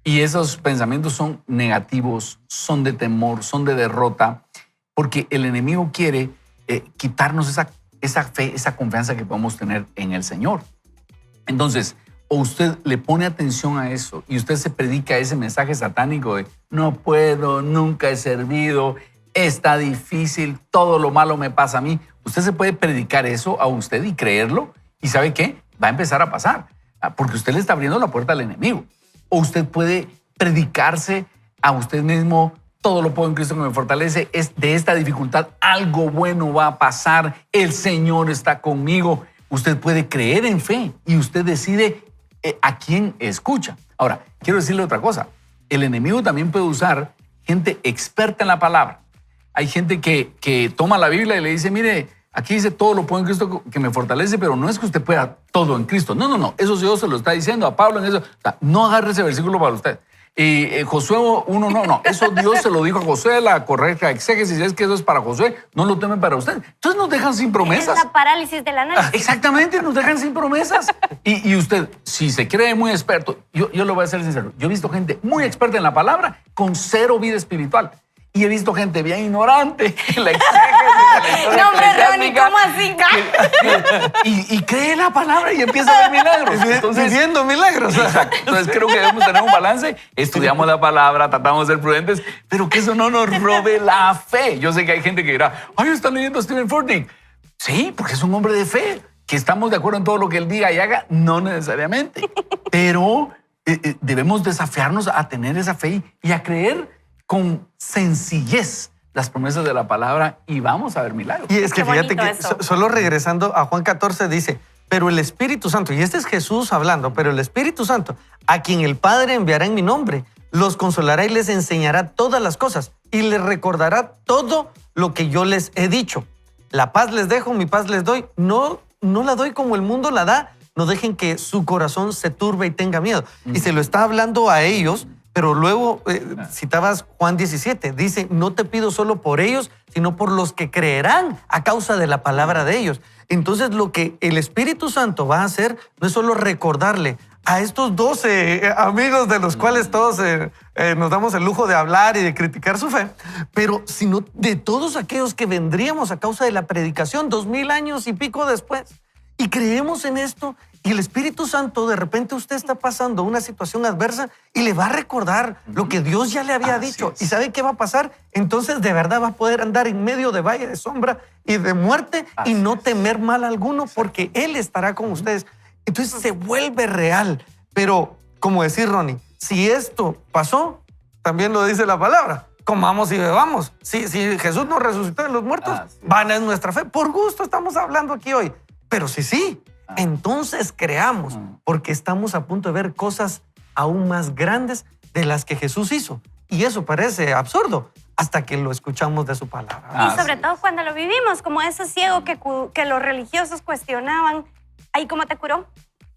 Y esos pensamientos son negativos, son de temor, son de derrota, porque el enemigo quiere quitarnos esa fe, esa confianza que podemos tener en el Señor. Entonces, o usted le pone atención a eso y usted se predica ese mensaje satánico de no puedo, nunca he servido, está difícil, todo lo malo me pasa a mí. Usted se puede predicar eso a usted y creerlo y ¿sabe qué? Va a empezar a pasar, porque usted le está abriendo la puerta al enemigo. O usted puede predicarse a usted mismo, todo lo puedo en Cristo que me fortalece, de esta dificultad algo bueno va a pasar, el Señor está conmigo. Usted puede creer en fe y usted decide a quién escucha. Ahora, quiero decirle otra cosa. El enemigo también puede usar gente experta en la palabra. Hay gente que toma la Biblia y le dice, mire, aquí dice todo lo puedo en Cristo que me fortalece, pero no es que usted pueda todo en Cristo. No. Eso Dios se lo está diciendo a Pablo en eso. O sea, no agarre ese versículo para usted. Y Josué 1, no. Eso Dios se lo dijo a Josué, la correcta exégesis es que eso es para Josué, no lo teme para usted. Entonces nos dejan sin promesas. Es la parálisis del análisis. Exactamente, nos dejan sin promesas. Y usted, si se cree muy experto, yo lo voy a ser sincero, yo he visto gente muy experta en la palabra con cero vida espiritual. Y he visto gente bien ignorante en la exégesis. No, hombre, Ronnie, ¿cómo así? Y cree la palabra y empieza a ver milagros. Entonces, Viviendo milagros. exacto. Entonces creo que debemos tener un balance. Estudiamos la palabra, tratamos de ser prudentes, pero que eso no nos robe la fe. Yo sé que hay gente que dirá, ay, están leyendo a Stephen Furtick. Sí, porque es un hombre de fe. Que estamos de acuerdo en todo lo que él diga y haga, no necesariamente. Pero debemos desafiarnos a tener esa fe y a creer con sencillez las promesas de la palabra y vamos a ver milagros. Y es que Qué fíjate bonito que eso. solo regresando a Juan 14 dice, pero el Espíritu Santo, y este es Jesús hablando, pero el Espíritu Santo, a quien el Padre enviará en mi nombre, los consolará y les enseñará todas las cosas y les recordará todo lo que yo les he dicho. La paz les dejo, mi paz les doy. No la doy como el mundo la da. No dejen que su corazón se turbe y tenga miedo. Y se lo está hablando a ellos, pero luego citabas Juan 17. Dice, no te pido solo por ellos, sino por los que creerán a causa de la palabra de ellos. Entonces lo que el Espíritu Santo va a hacer no es solo recordarle a estos 12 amigos de los cuales todos nos damos el lujo de hablar y de criticar su fe, pero sino de todos aquellos que vendríamos a causa de la predicación 2000 años y pico después. Y creemos en esto Y el Espíritu Santo, de repente usted está pasando una situación adversa y le va a recordar lo que Dios ya le había Así dicho. es. ¿Y sabe qué va a pasar? Entonces de verdad va a poder andar en medio de valle de sombra y de muerte Así y no es. temer mal alguno porque Él estará con ustedes. Entonces se vuelve real. Pero, como decir Ronnie, si esto pasó, también lo dice la palabra, comamos y bebamos. Si Jesús nos resucitó de los muertos, Así es. vana es nuestra fe. Por gusto estamos hablando aquí hoy. Pero sí, entonces creamos, porque estamos a punto de ver cosas aún más grandes de las que Jesús hizo. Y eso parece absurdo hasta que lo escuchamos de su palabra. Ah, Y sobre sí. todo cuando lo vivimos, como ese ciego que los religiosos cuestionaban, ¿ahí cómo te curó?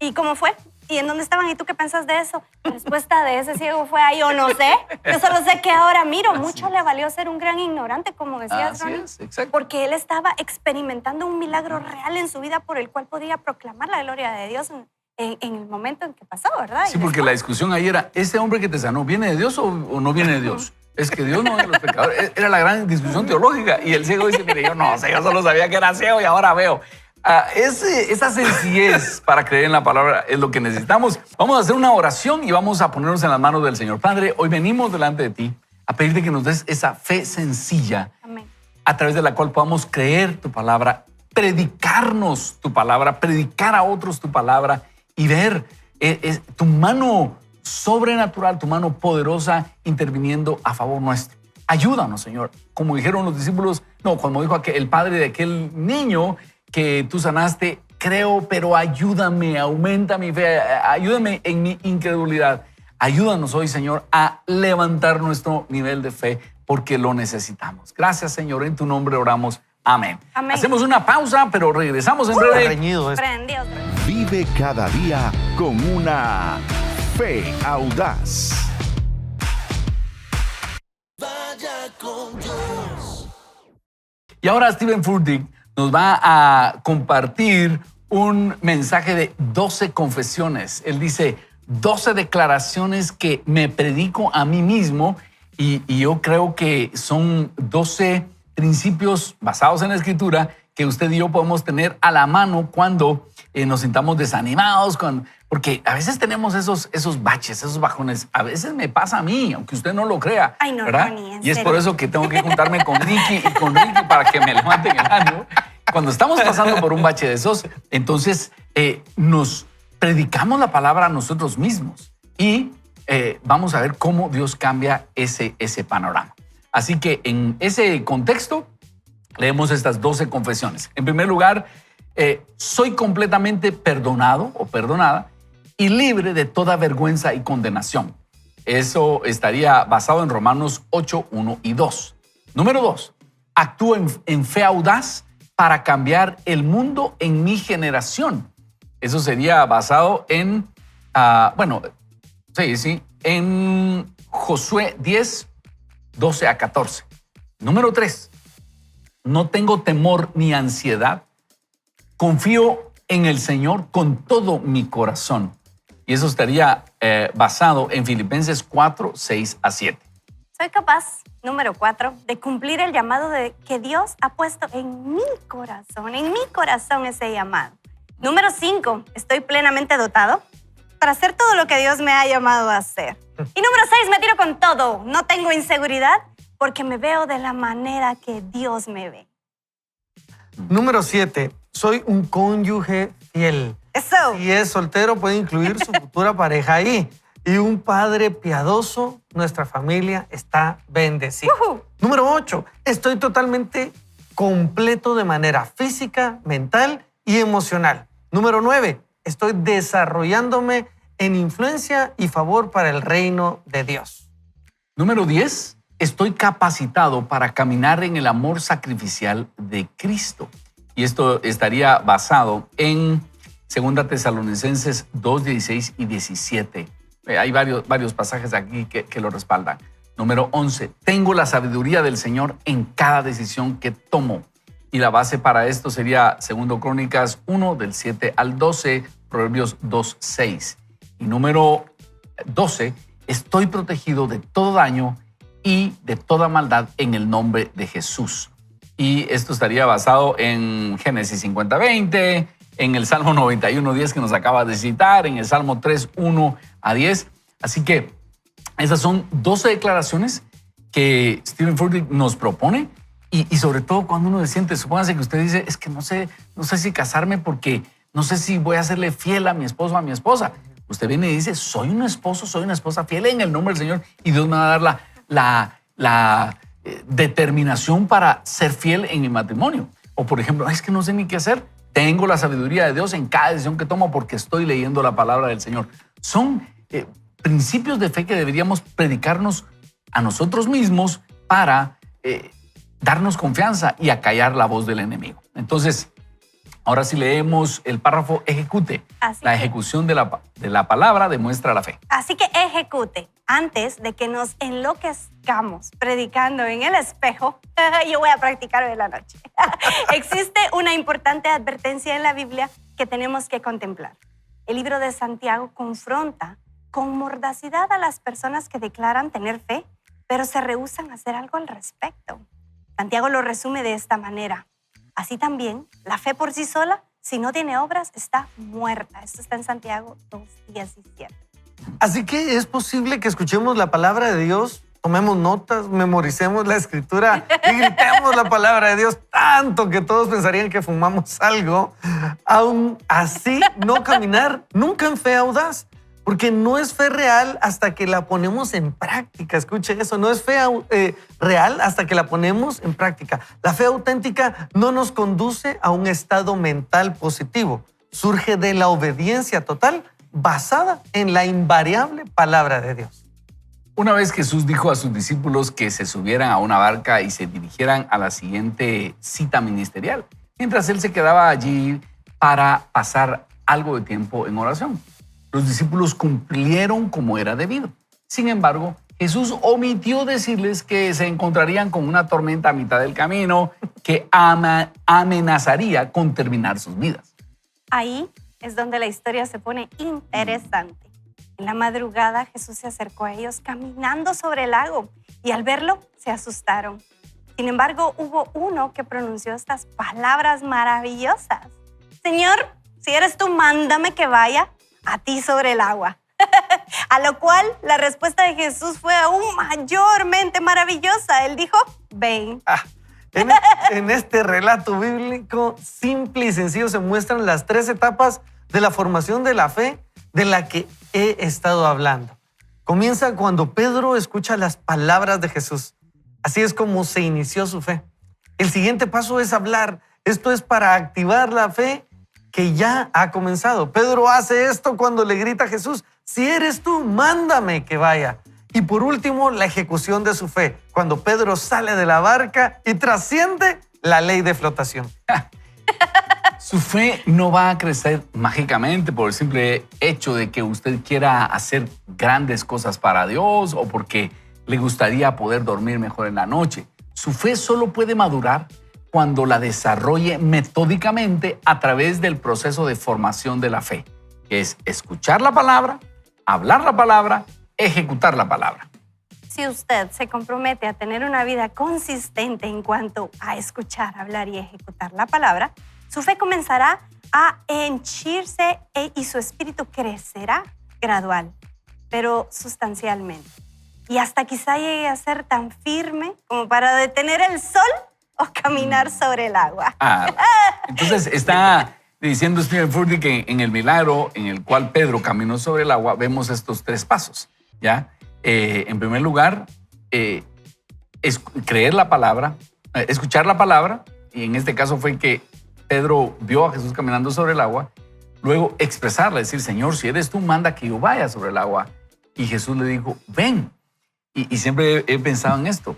¿Y cómo fue? ¿Y en dónde estaban? ¿Y tú qué pensás de eso? La respuesta de ese ciego fue ahí, o no sé. Yo solo sé que ahora miro. Mucho le valió ser un gran ignorante, como decías, Así Ronnie. es, exacto. Porque él estaba experimentando un milagro real en su vida por el cual podía proclamar la gloria de Dios en el momento en que pasó, ¿verdad? Sí, porque la discusión ahí era, ¿este hombre que te sanó viene de Dios o no viene de Dios? Es que Dios no ve a los pecadores. Era la gran discusión teológica. Y el ciego dice, mire, yo no sé, yo solo sabía que era ciego y ahora veo. Esa sencillez para creer en la palabra es lo que necesitamos. Vamos a hacer una oración y vamos a ponernos en las manos del Señor. Padre, hoy venimos delante de ti a pedirte que nos des esa fe sencilla Amén. a través de la cual podamos creer tu palabra, predicarnos tu palabra, predicar a otros tu palabra y ver tu mano sobrenatural, tu mano poderosa interviniendo a favor nuestro. Ayúdanos, Señor. Como dijeron los discípulos, como dijo el padre de aquel niño que tú sanaste, creo, pero ayúdame, aumenta mi fe, ayúdame en mi incredulidad. Ayúdanos hoy, Señor, a levantar nuestro nivel de fe porque lo necesitamos. Gracias, Señor. En tu nombre oramos. Amén. Amén. Hacemos una pausa, pero regresamos en breve. Reñido esto. Prendidos. Vive cada día con una fe audaz. Y ahora Stephen Furtick nos va a compartir un mensaje de 12 confesiones. Él dice 12 declaraciones que me predico a mí mismo y yo creo que son 12 principios basados en la Escritura que usted y yo podemos tener a la mano cuando nos sintamos desanimados, porque a veces tenemos esos baches, esos bajones. A veces me pasa a mí, aunque usted no lo crea. Ay, no, ¿verdad? Ronnie, en Y es serio. por eso que tengo que juntarme con Ricky y con Ricky para que me levanten el ánimo. Cuando estamos pasando por un bache de esos, entonces nos predicamos la palabra a nosotros mismos y vamos a ver cómo Dios cambia ese panorama. Así que en ese contexto leemos estas 12 confesiones. En primer lugar, soy completamente perdonado o perdonada y libre de toda vergüenza y condenación. Eso estaría basado en Romanos 8, 1 y 2. Número 2, actúo en fe audaz para cambiar el mundo en mi generación. Eso sería basado en, en Josué 10, 12 a 14. Número 3, no tengo temor ni ansiedad. Confío en el Señor con todo mi corazón. Y eso estaría basado en Filipenses 4, 6 a 7. Soy capaz, número 4, de cumplir el llamado que Dios ha puesto en mi corazón ese llamado. Número 5, estoy plenamente dotado para hacer todo lo que Dios me ha llamado a hacer. Y número 6, me tiro con todo. No tengo inseguridad porque me veo de la manera que Dios me ve. Número 7, soy un cónyuge fiel. Eso. Si es soltero, puede incluir su futura pareja ahí. Y un padre piadoso, nuestra familia está bendecida. Ujú. Número 8, estoy totalmente completo de manera física, mental y emocional. Número 9, estoy desarrollándome en influencia y favor para el reino de Dios. Número 10, estoy capacitado para caminar en el amor sacrificial de Cristo. Y esto estaría basado en 2 Tesalonicenses 2, 16 y 17. Hay varios pasajes aquí que lo respaldan. Número 11, tengo la sabiduría del Señor en cada decisión que tomo. Y la base para esto sería 2 Crónicas 1, del 7 al 12, Proverbios 2, 6. Y número 12, estoy protegido de todo daño y de toda maldad en el nombre de Jesús. Y esto estaría basado en Génesis 50, 20, en el Salmo 91:10 que nos acaba de citar, en el Salmo 3:1-10. Así que esas son 12 declaraciones que Stephen Furtick nos propone y sobre todo cuando uno se siente, supóngase que usted dice, es que no sé si casarme porque no sé si voy a serle fiel a mi esposo o a mi esposa. Usted viene y dice, soy un esposo, soy una esposa fiel en el nombre del Señor y Dios me va a dar la determinación para ser fiel en mi matrimonio. O por ejemplo, es que no sé ni qué hacer. Tengo la sabiduría de Dios en cada decisión que tomo porque estoy leyendo la palabra del Señor. Son principios de fe que deberíamos predicarnos a nosotros mismos para darnos confianza y acallar la voz del enemigo. Entonces, ahora sí leemos el párrafo ejecute. La ejecución de la palabra demuestra la fe. Así que ejecute. Antes de que nos enloquezcamos predicando en el espejo, yo voy a practicar hoy en la noche. Existe una importante advertencia en la Biblia que tenemos que contemplar. El libro de Santiago confronta con mordacidad a las personas que declaran tener fe, pero se rehúsan a hacer algo al respecto. Santiago lo resume de esta manera. Así también, la fe por sí sola, si no tiene obras, está muerta. Esto está en Santiago 2:17. Así que es posible que escuchemos la palabra de Dios, tomemos notas, memoricemos la escritura y gritemos la palabra de Dios tanto que todos pensarían que fumamos algo. Aún así, no caminar nunca en fe audaz, porque no es fe real hasta que la ponemos en práctica. Escuche eso, no es fe real hasta que la ponemos en práctica. La fe auténtica no nos conduce a un estado mental positivo. Surge de la obediencia total basada en la invariable palabra de Dios. Una vez Jesús dijo a sus discípulos que se subieran a una barca y se dirigieran a la siguiente cita ministerial, mientras él se quedaba allí para pasar algo de tiempo en oración. Los discípulos cumplieron como era debido. Sin embargo, Jesús omitió decirles que se encontrarían con una tormenta a mitad del camino que amenazaría con terminar sus vidas. Ahí es donde la historia se pone interesante. En la madrugada Jesús se acercó a ellos caminando sobre el lago y al verlo se asustaron. Sin embargo, hubo uno que pronunció estas palabras maravillosas. Señor, si eres tú, mándame que vaya a ti sobre el agua. A lo cual la respuesta de Jesús fue aún mayormente maravillosa. Él dijo, ven. En este relato bíblico simple y sencillo se muestran las 3 etapas de la formación de la fe de la que he estado hablando. Comienza cuando Pedro escucha las palabras de Jesús. Así es como se inició su fe. El siguiente paso es hablar. Esto es para activar la fe que ya ha comenzado. Pedro hace esto cuando le grita a Jesús, si eres tú, mándame que vaya. Y por último, la ejecución de su fe, cuando Pedro sale de la barca y trasciende la ley de flotación. Su fe no va a crecer mágicamente por el simple hecho de que usted quiera hacer grandes cosas para Dios o porque le gustaría poder dormir mejor en la noche. Su fe solo puede madurar cuando la desarrolle metódicamente a través del proceso de formación de la fe, que es escuchar la palabra, hablar la palabra, ejecutar la palabra. Si usted se compromete a tener una vida consistente en cuanto a escuchar, hablar y ejecutar la palabra, su fe comenzará a henchirse y su espíritu crecerá gradual, pero sustancialmente. Y hasta quizá llegue a ser tan firme como para detener el sol o caminar sobre el agua. Entonces está diciendo Stephen Furtick que en el milagro en el cual Pedro caminó sobre el agua vemos estos 3 pasos, ¿ya? En primer lugar, creer la palabra, escuchar la palabra, y en este caso fue que Pedro vio a Jesús caminando sobre el agua, luego expresarle, decir, Señor, si eres tú, manda que yo vaya sobre el agua. Y Jesús le dijo, ven. Y siempre he pensado en esto.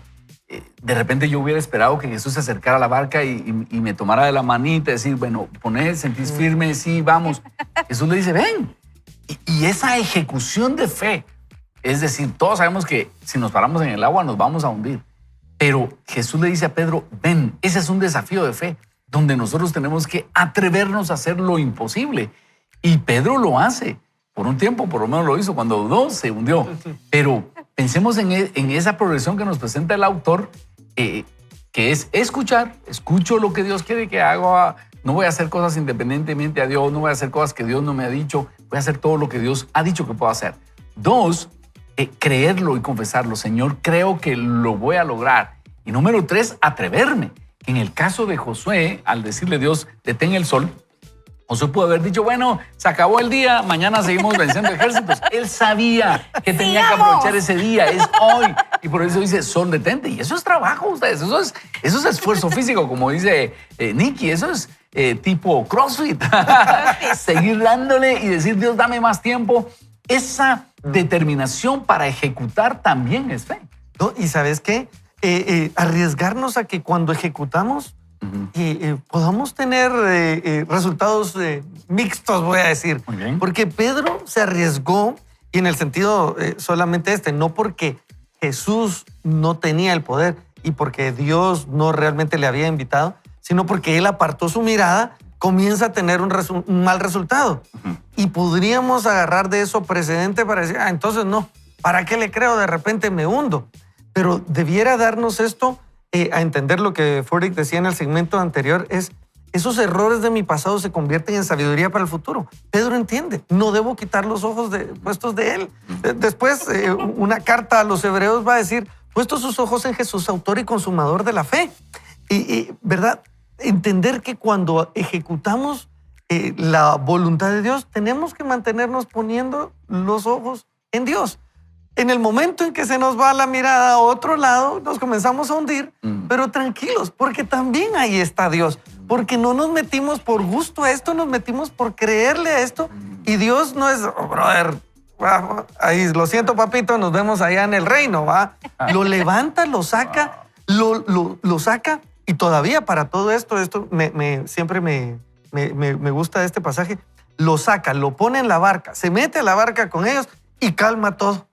De repente yo hubiera esperado que Jesús se acercara a la barca y me tomara de la manita y decir, bueno, poned, sentís firme, sí, vamos. Jesús le dice, ven. Y esa ejecución de fe, es decir, todos sabemos que si nos paramos en el agua nos vamos a hundir. Pero Jesús le dice a Pedro, ven, ese es un desafío de fe, donde nosotros tenemos que atrevernos a hacer lo imposible. Y Pedro lo hace. Por un tiempo, por lo menos lo hizo. Cuando dudó, se hundió. Pero pensemos en esa progresión que nos presenta el autor, que es escuchar. Escucho lo que Dios quiere que haga, no voy a hacer cosas independientemente a Dios, no voy a hacer cosas que Dios no me ha dicho, voy a hacer todo lo que Dios ha dicho que puedo hacer. 2, creerlo y confesarlo. Señor, creo que lo voy a lograr. Y número 3, atreverme. En el caso de Josué, al decirle a Dios, detén el sol, Josué pudo haber dicho, bueno, se acabó el día, mañana seguimos venciendo ejércitos. Él sabía que tenía que aprovechar ese día, es hoy. Y por eso dice, sol, detente. Y eso es trabajo, ustedes. Eso es esfuerzo físico, como dice Nikki. Eso es tipo CrossFit. Seguir dándole y decir, Dios, dame más tiempo. Esa determinación para ejecutar también es fe. ¿No? ¿Y sabes qué? Arriesgarnos a que cuando ejecutamos podamos tener resultados mixtos, voy a decir. Okay. Porque Pedro se arriesgó, y en el sentido solamente no porque Jesús no tenía el poder y porque Dios no realmente le había invitado, sino porque él apartó su mirada, comienza a tener un mal resultado. Y podríamos agarrar de eso precedente para decir, entonces no, ¿para qué le creo? De repente me hundo. Pero debiera darnos esto a entender lo que Furtick decía en el segmento anterior, es esos errores de mi pasado se convierten en sabiduría para el futuro. Pedro entiende, no debo quitar los ojos puestos de él. Después, una carta a los hebreos va a decir, puestos sus ojos en Jesús, autor y consumador de la fe. Y ¿verdad? Entender que cuando ejecutamos la voluntad de Dios, tenemos que mantenernos poniendo los ojos en Dios. En el momento en que se nos va la mirada a otro lado, nos comenzamos a hundir, pero tranquilos, porque también ahí está Dios. Porque no nos metimos por gusto a esto, nos metimos por creerle a esto. Y Dios no es, brother, ahí lo siento, papito, nos vemos allá en el reino, ¿va? Lo levanta, lo saca, lo saca. Y todavía para todo esto siempre me gusta este pasaje, lo saca, lo pone en la barca, se mete a la barca con ellos y calma todo.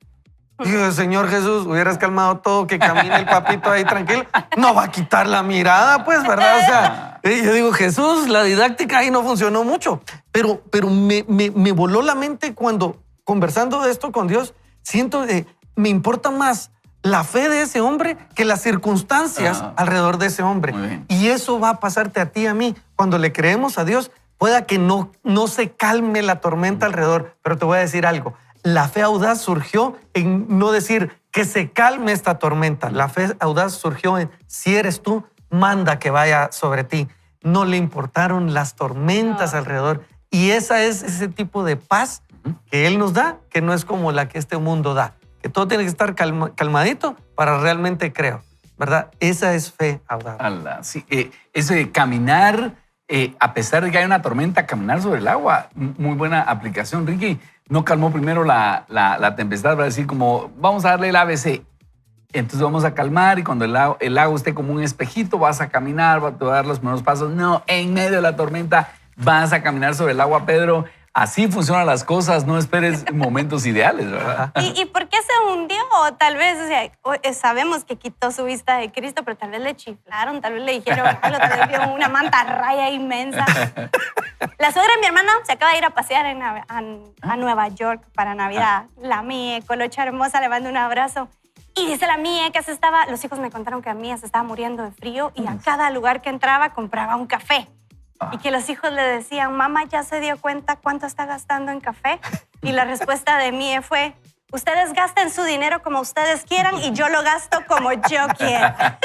Digo, Señor Jesús, hubieras calmado todo, que camine el papito ahí tranquilo. No va a quitar la mirada, pues, ¿verdad? O sea, yo digo, Jesús, la didáctica ahí no funcionó mucho. Pero me voló la mente cuando, conversando de esto con Dios, siento que me importa más la fe de ese hombre que las circunstancias alrededor de ese hombre. Y eso va a pasarte a ti y a mí. Cuando le creemos a Dios, pueda que no se calme la tormenta alrededor. Pero te voy a decir algo. La fe audaz surgió en no decir que se calme esta tormenta. La fe audaz surgió en, si eres tú, manda que vaya sobre ti. No le importaron las tormentas alrededor. Y esa es ese tipo de paz que Él nos da, que no es como la que este mundo da. Que todo tiene que estar calmadito para realmente creo, ¿verdad? Esa es fe audaz. Sí, ese caminar, a pesar de que hay una tormenta, caminar sobre el agua. Muy buena aplicación, Ricky. No calmó primero la tempestad para decir como, vamos a darle el ABC. Entonces vamos a calmar y cuando el lago esté como un espejito, vas a caminar, vas a dar los primeros pasos. No, en medio de la tormenta vas a caminar sobre el agua, Pedro. Así funcionan las cosas, no esperes momentos ideales, ¿verdad? ¿Y por qué se hundió? Tal vez, o sea, sabemos que quitó su vista de Cristo, pero tal vez le chiflaron, tal vez le dijeron algo, tal vez vio una mantarraya inmensa. La suegra de mi hermana se acaba de ir a pasear a Nueva York para Navidad. La Mía, colocha hermosa, le mando un abrazo. Y dice la Mía que los hijos me contaron que la Mía se estaba muriendo de frío y a cada lugar que entraba compraba un café. Y que los hijos le decían, mamá, ¿ya se dio cuenta cuánto está gastando en café? Y la respuesta de Mía fue, ustedes gasten su dinero como ustedes quieran y yo lo gasto como yo quiera.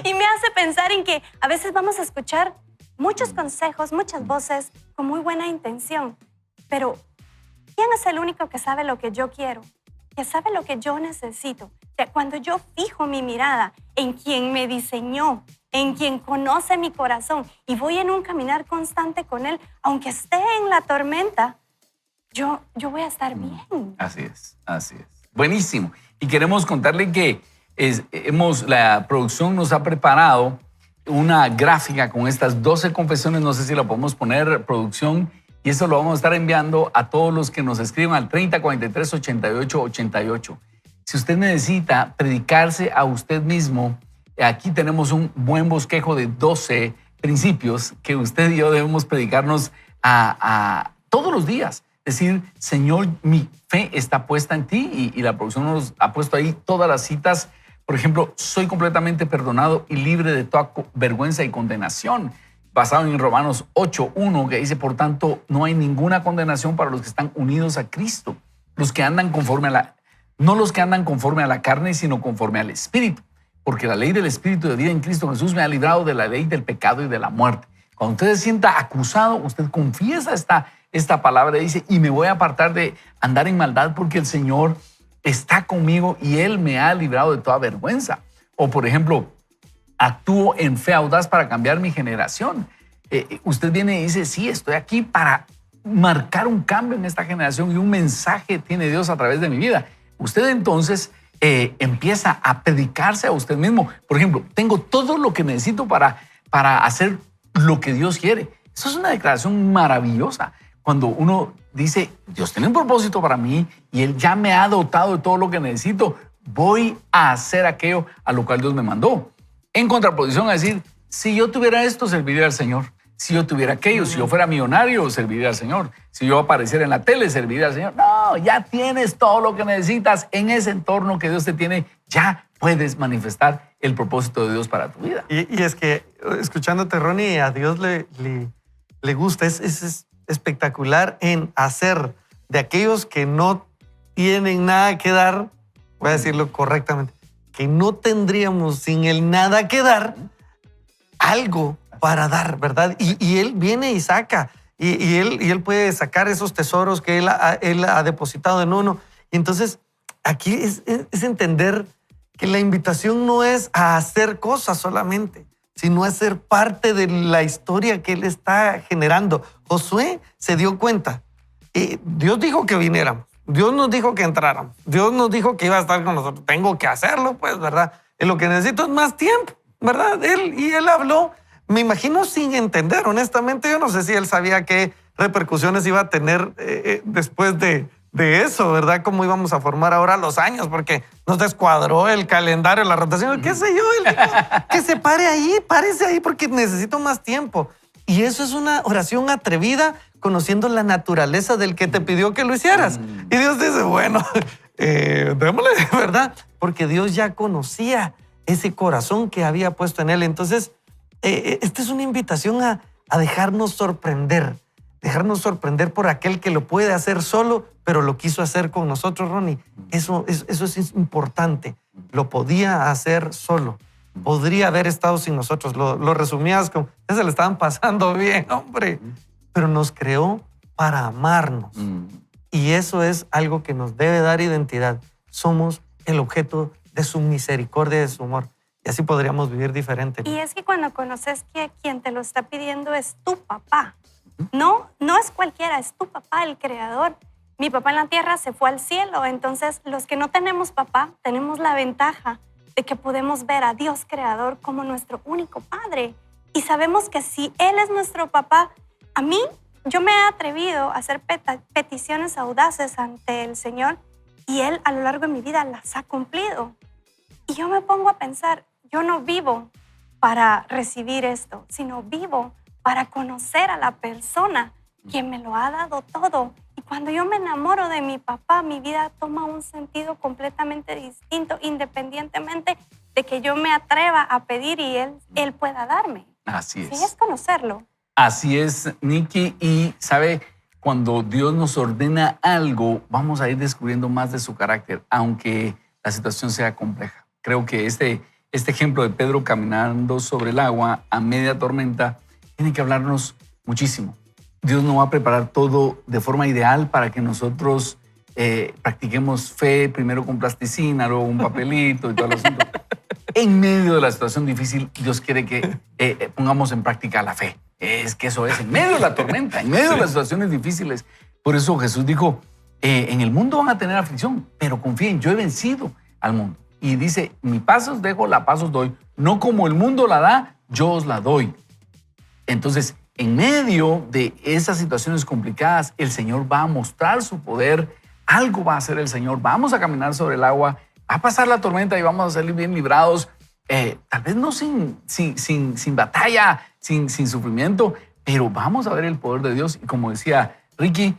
Y me hace pensar en que a veces vamos a escuchar muchos consejos, muchas voces con muy buena intención. Pero, ¿quién es el único que sabe lo que yo quiero? Que sabe lo que yo necesito. O sea, cuando yo fijo mi mirada en quien me diseñó, en quien conoce mi corazón y voy en un caminar constante con Él, aunque esté en la tormenta, yo voy a estar bien. Así es, así es. Buenísimo. Y queremos contarle que la producción nos ha preparado una gráfica con estas 12 confesiones. No sé si la podemos poner, producción, y eso lo vamos a estar enviando a todos los que nos escriban al 3043 88 88. Si usted necesita predicarse a usted mismo, aquí tenemos un buen bosquejo de 12 principios que usted y yo debemos predicarnos a todos los días. Decir, Señor, mi fe está puesta en ti, y la producción nos ha puesto ahí todas las citas. Por ejemplo, soy completamente perdonado y libre de toda vergüenza y condenación. basado en Romanos 8:1, que dice, por tanto, no hay ninguna condenación para los que están unidos a Cristo, los que andan no los que andan conforme a la carne, sino conforme al Espíritu, porque la ley del Espíritu de vida en Cristo Jesús me ha librado de la ley del pecado y de la muerte. Cuando usted se sienta acusado, usted confiesa esta palabra y dice, y me voy a apartar de andar en maldad porque el Señor está conmigo y Él me ha librado de toda vergüenza. O, por ejemplo, actúo en fe audaz para cambiar mi generación. Usted viene y dice, sí, estoy aquí para marcar un cambio en esta generación y un mensaje tiene Dios a través de mi vida. Usted entonces empieza a predicarse a usted mismo. Por ejemplo, tengo todo lo que necesito para hacer lo que Dios quiere. Eso es una declaración maravillosa. Cuando uno dice, Dios tiene un propósito para mí y Él ya me ha dotado de todo lo que necesito, voy a hacer aquello a lo cual Dios me mandó. En contraposición a decir, si yo tuviera esto, serviría al Señor. Si yo tuviera aquello, si yo fuera millonario, serviría al Señor. Si yo apareciera en la tele, serviría al Señor. No, ya tienes todo lo que necesitas en ese entorno que Dios te tiene. Ya puedes manifestar el propósito de Dios para tu vida. Y es que, escuchándote, Ronnie, a Dios le gusta, es espectacular en hacer de aquellos que no tienen nada que dar, voy a decirlo correctamente, que no tendríamos sin el nada que dar, algo para dar, ¿verdad? Y Él viene y saca, y él puede sacar esos tesoros que Él ha depositado en uno. Y entonces, aquí es entender que la invitación no es a hacer cosas solamente, sino a ser parte de la historia que Él está generando. Josué se dio cuenta. Dios dijo que viniéramos. Dios nos dijo que entráramos. Dios nos dijo que iba a estar con nosotros. Tengo que hacerlo, pues, ¿verdad? Y lo que necesito es más tiempo, ¿verdad? Él habló, me imagino sin entender. Honestamente, yo no sé si Él sabía qué repercusiones iba a tener después de eso, ¿verdad? Cómo íbamos a formar ahora los años, porque nos descuadró el calendario, la rotación, qué sé yo. Él dijo, que se párese ahí, porque necesito más tiempo. Y eso es una oración atrevida, conociendo la naturaleza del que te pidió que lo hicieras. Y Dios dice, bueno, démosle, ¿verdad? Porque Dios ya conocía ese corazón que había puesto en Él. Entonces, esta es una invitación a dejarnos sorprender por aquel que lo puede hacer solo, pero lo quiso hacer con nosotros, Ronnie. Eso es importante. Lo podía hacer solo. Podría haber estado sin nosotros. Lo resumías como, ya se le estaban pasando bien, hombre. Pero nos creó para amarnos. Y eso es algo que nos debe dar identidad. Somos el objeto de su misericordia y de su amor. Y así podríamos vivir diferente. Y es que cuando conoces que quien te lo está pidiendo es tu papá. No es cualquiera, es tu papá, el creador. Mi papá en la tierra se fue al cielo. Entonces, los que no tenemos papá, tenemos la ventaja de que podemos ver a Dios creador como nuestro único padre. Y sabemos que si Él es nuestro papá, a mí, yo me he atrevido a hacer peticiones audaces ante el Señor y Él a lo largo de mi vida las ha cumplido. Y yo me pongo a pensar, yo no vivo para recibir esto, sino vivo para conocer a la persona quien me lo ha dado todo. Y cuando yo me enamoro de mi papá, mi vida toma un sentido completamente distinto, independientemente de que yo me atreva a pedir y él pueda darme. Así es. Sí, es conocerlo. Así es, Nikki. Y sabe, cuando Dios nos ordena algo, vamos a ir descubriendo más de su carácter, aunque la situación sea compleja. Creo que este ejemplo de Pedro caminando sobre el agua a media tormenta tiene que hablarnos muchísimo. Dios no va a preparar todo de forma ideal para que nosotros practiquemos fe, primero con plasticina, luego un papelito y todo el asunto. En medio de la situación difícil, Dios quiere que pongamos en práctica la fe. Es que eso es, en medio de la tormenta, en medio de las situaciones difíciles. Por eso Jesús dijo, en el mundo van a tener aflicción, pero confíen, yo he vencido al mundo. Y dice, mi paz os dejo, la paz os doy. No como el mundo la da, yo os la doy. Entonces, en medio de esas situaciones complicadas, el Señor va a mostrar su poder. Algo va a hacer el Señor. Vamos a caminar sobre el agua. Va a pasar la tormenta y vamos a salir bien librados. Tal vez no sin batalla, sin sufrimiento, pero vamos a ver el poder de Dios. Y como decía Ricky,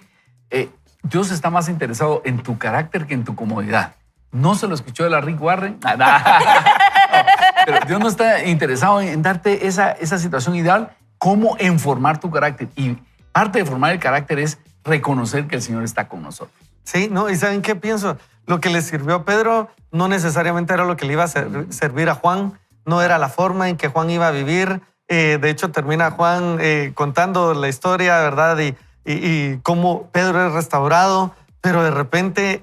Dios está más interesado en tu carácter que en tu comodidad. No se lo escuchó de la Rick Warren. No, pero Dios no está interesado en darte esa situación ideal, cómo formar tu carácter. Y parte de formar el carácter es reconocer que el Señor está con nosotros. Sí, ¿no? ¿Y saben qué pienso? Lo que le sirvió a Pedro no necesariamente era lo que le iba a servir a Juan, no era la forma en que Juan iba a vivir. De hecho, termina Juan contando la historia, ¿verdad? Y cómo Pedro es restaurado, pero de repente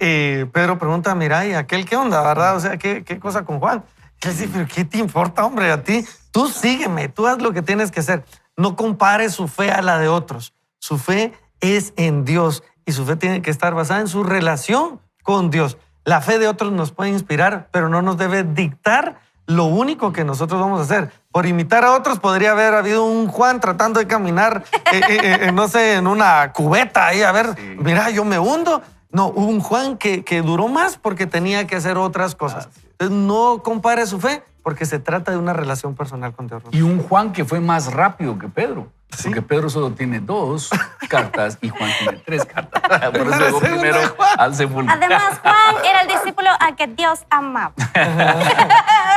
Pedro pregunta, mira, ¿y aquel qué onda, verdad? O sea, ¿qué cosa con Juan? Y él dice, pero ¿qué te importa, hombre? A ti, tú sígueme, tú haz lo que tienes que hacer. No compares su fe a la de otros. Su fe es en Dios y su fe tiene que estar basada en su relación con Dios. La fe de otros nos puede inspirar, pero no nos debe dictar lo único que nosotros vamos a hacer. Por imitar a otros podría haber habido un Juan tratando de caminar, no sé, en una cubeta ahí, a ver, sí. Mira, yo me hundo. No, hubo un Juan que duró más porque tenía que hacer otras cosas. Entonces, no compare su fe porque se trata de una relación personal con Dios. Y un Juan que fue más rápido que Pedro. ¿Sí? Porque Pedro solo tiene 2 cartas y Juan tiene 3 cartas. Por eso llegó primero al sepulcro. Además, Juan era el discípulo al que Dios amaba.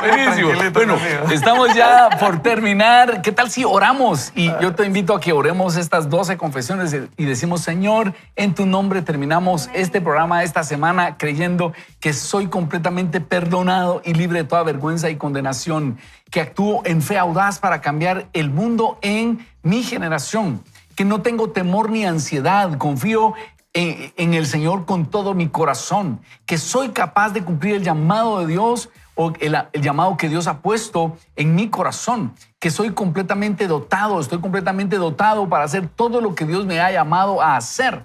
Buenísimo. Bueno, estamos ya por terminar. ¿Qué tal si oramos? Y yo te invito a que oremos estas 12 confesiones y decimos, Señor, en tu nombre terminamos este programa esta semana creyendo que soy completamente perdonado y libre de toda vergüenza y condenación, que actúo en fe audaz para cambiar el mundo en mi generación, que no tengo temor ni ansiedad, confío en el Señor con todo mi corazón, que soy capaz de cumplir el llamado de Dios o el llamado que Dios ha puesto en mi corazón, que soy completamente dotado, estoy completamente dotado para hacer todo lo que Dios me ha llamado a hacer.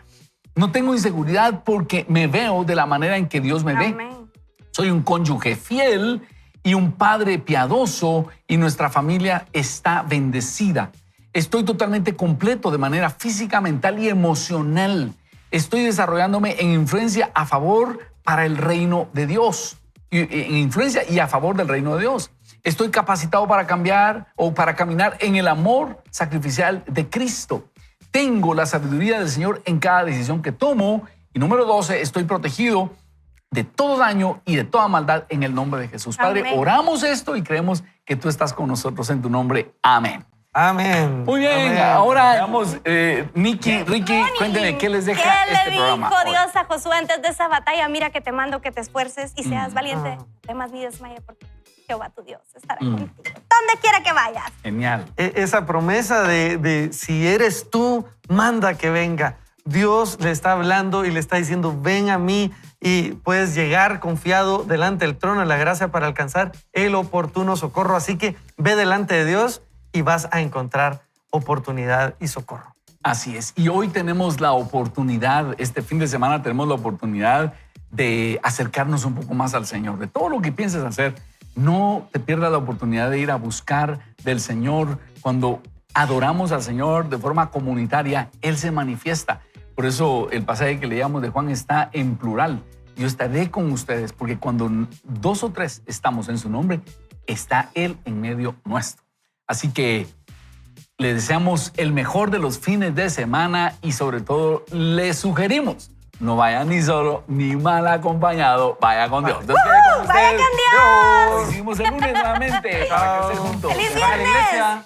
No tengo inseguridad porque me veo de la manera en que Dios me ve. Amén. Soy un cónyuge fiel y un padre piadoso y nuestra familia está bendecida. Estoy totalmente completo de manera física, mental y emocional. Estoy desarrollándome en influencia a favor para el reino de Dios. En influencia y a favor del reino de Dios. Estoy capacitado para cambiar o para caminar en el amor sacrificial de Cristo. Tengo la sabiduría del Señor en cada decisión que tomo. Y número 12, estoy protegido de todo daño y de toda maldad en el nombre de Jesús. Padre, Amén. Oramos esto y creemos que tú estás con nosotros en tu nombre. Amén. Amén. Muy bien, Amén. ahora veamos, Nikki, Ricky, cuéntenme qué les deja ¿Qué este le programa dijo hoy? Dios a Josué antes de esa batalla? Mira que te mando que te esfuerces y seas valiente. No temas ni desmayes porque Jehová tu Dios estará contigo. Donde quiera que vayas. Genial. Esa promesa de si eres tú, manda que venga. Dios le está hablando y le está diciendo, ven a mí y puedes llegar confiado delante del trono de la gracia para alcanzar el oportuno socorro. Así que ve delante de Dios y vas a encontrar oportunidad y socorro. Así es. Y hoy tenemos la oportunidad, este fin de semana tenemos la oportunidad de acercarnos un poco más al Señor. De todo lo que pienses hacer, no te pierdas la oportunidad de ir a buscar del Señor. Cuando adoramos al Señor de forma comunitaria, Él se manifiesta. Por eso el pasaje que leíamos de Juan está en plural. Yo estaré con ustedes, porque cuando 2 o 3 estamos en su nombre, está Él en medio nuestro. Así que le deseamos el mejor de los fines de semana y sobre todo le sugerimos, no vaya ni solo ni mal acompañado, vaya con Dios. Dios quiere con ¡Vaya ustedes. con Dios! Nos seguimos el lunes nuevamente para crecer juntos. ¡Feliz Vaya a la viernes! iglesia.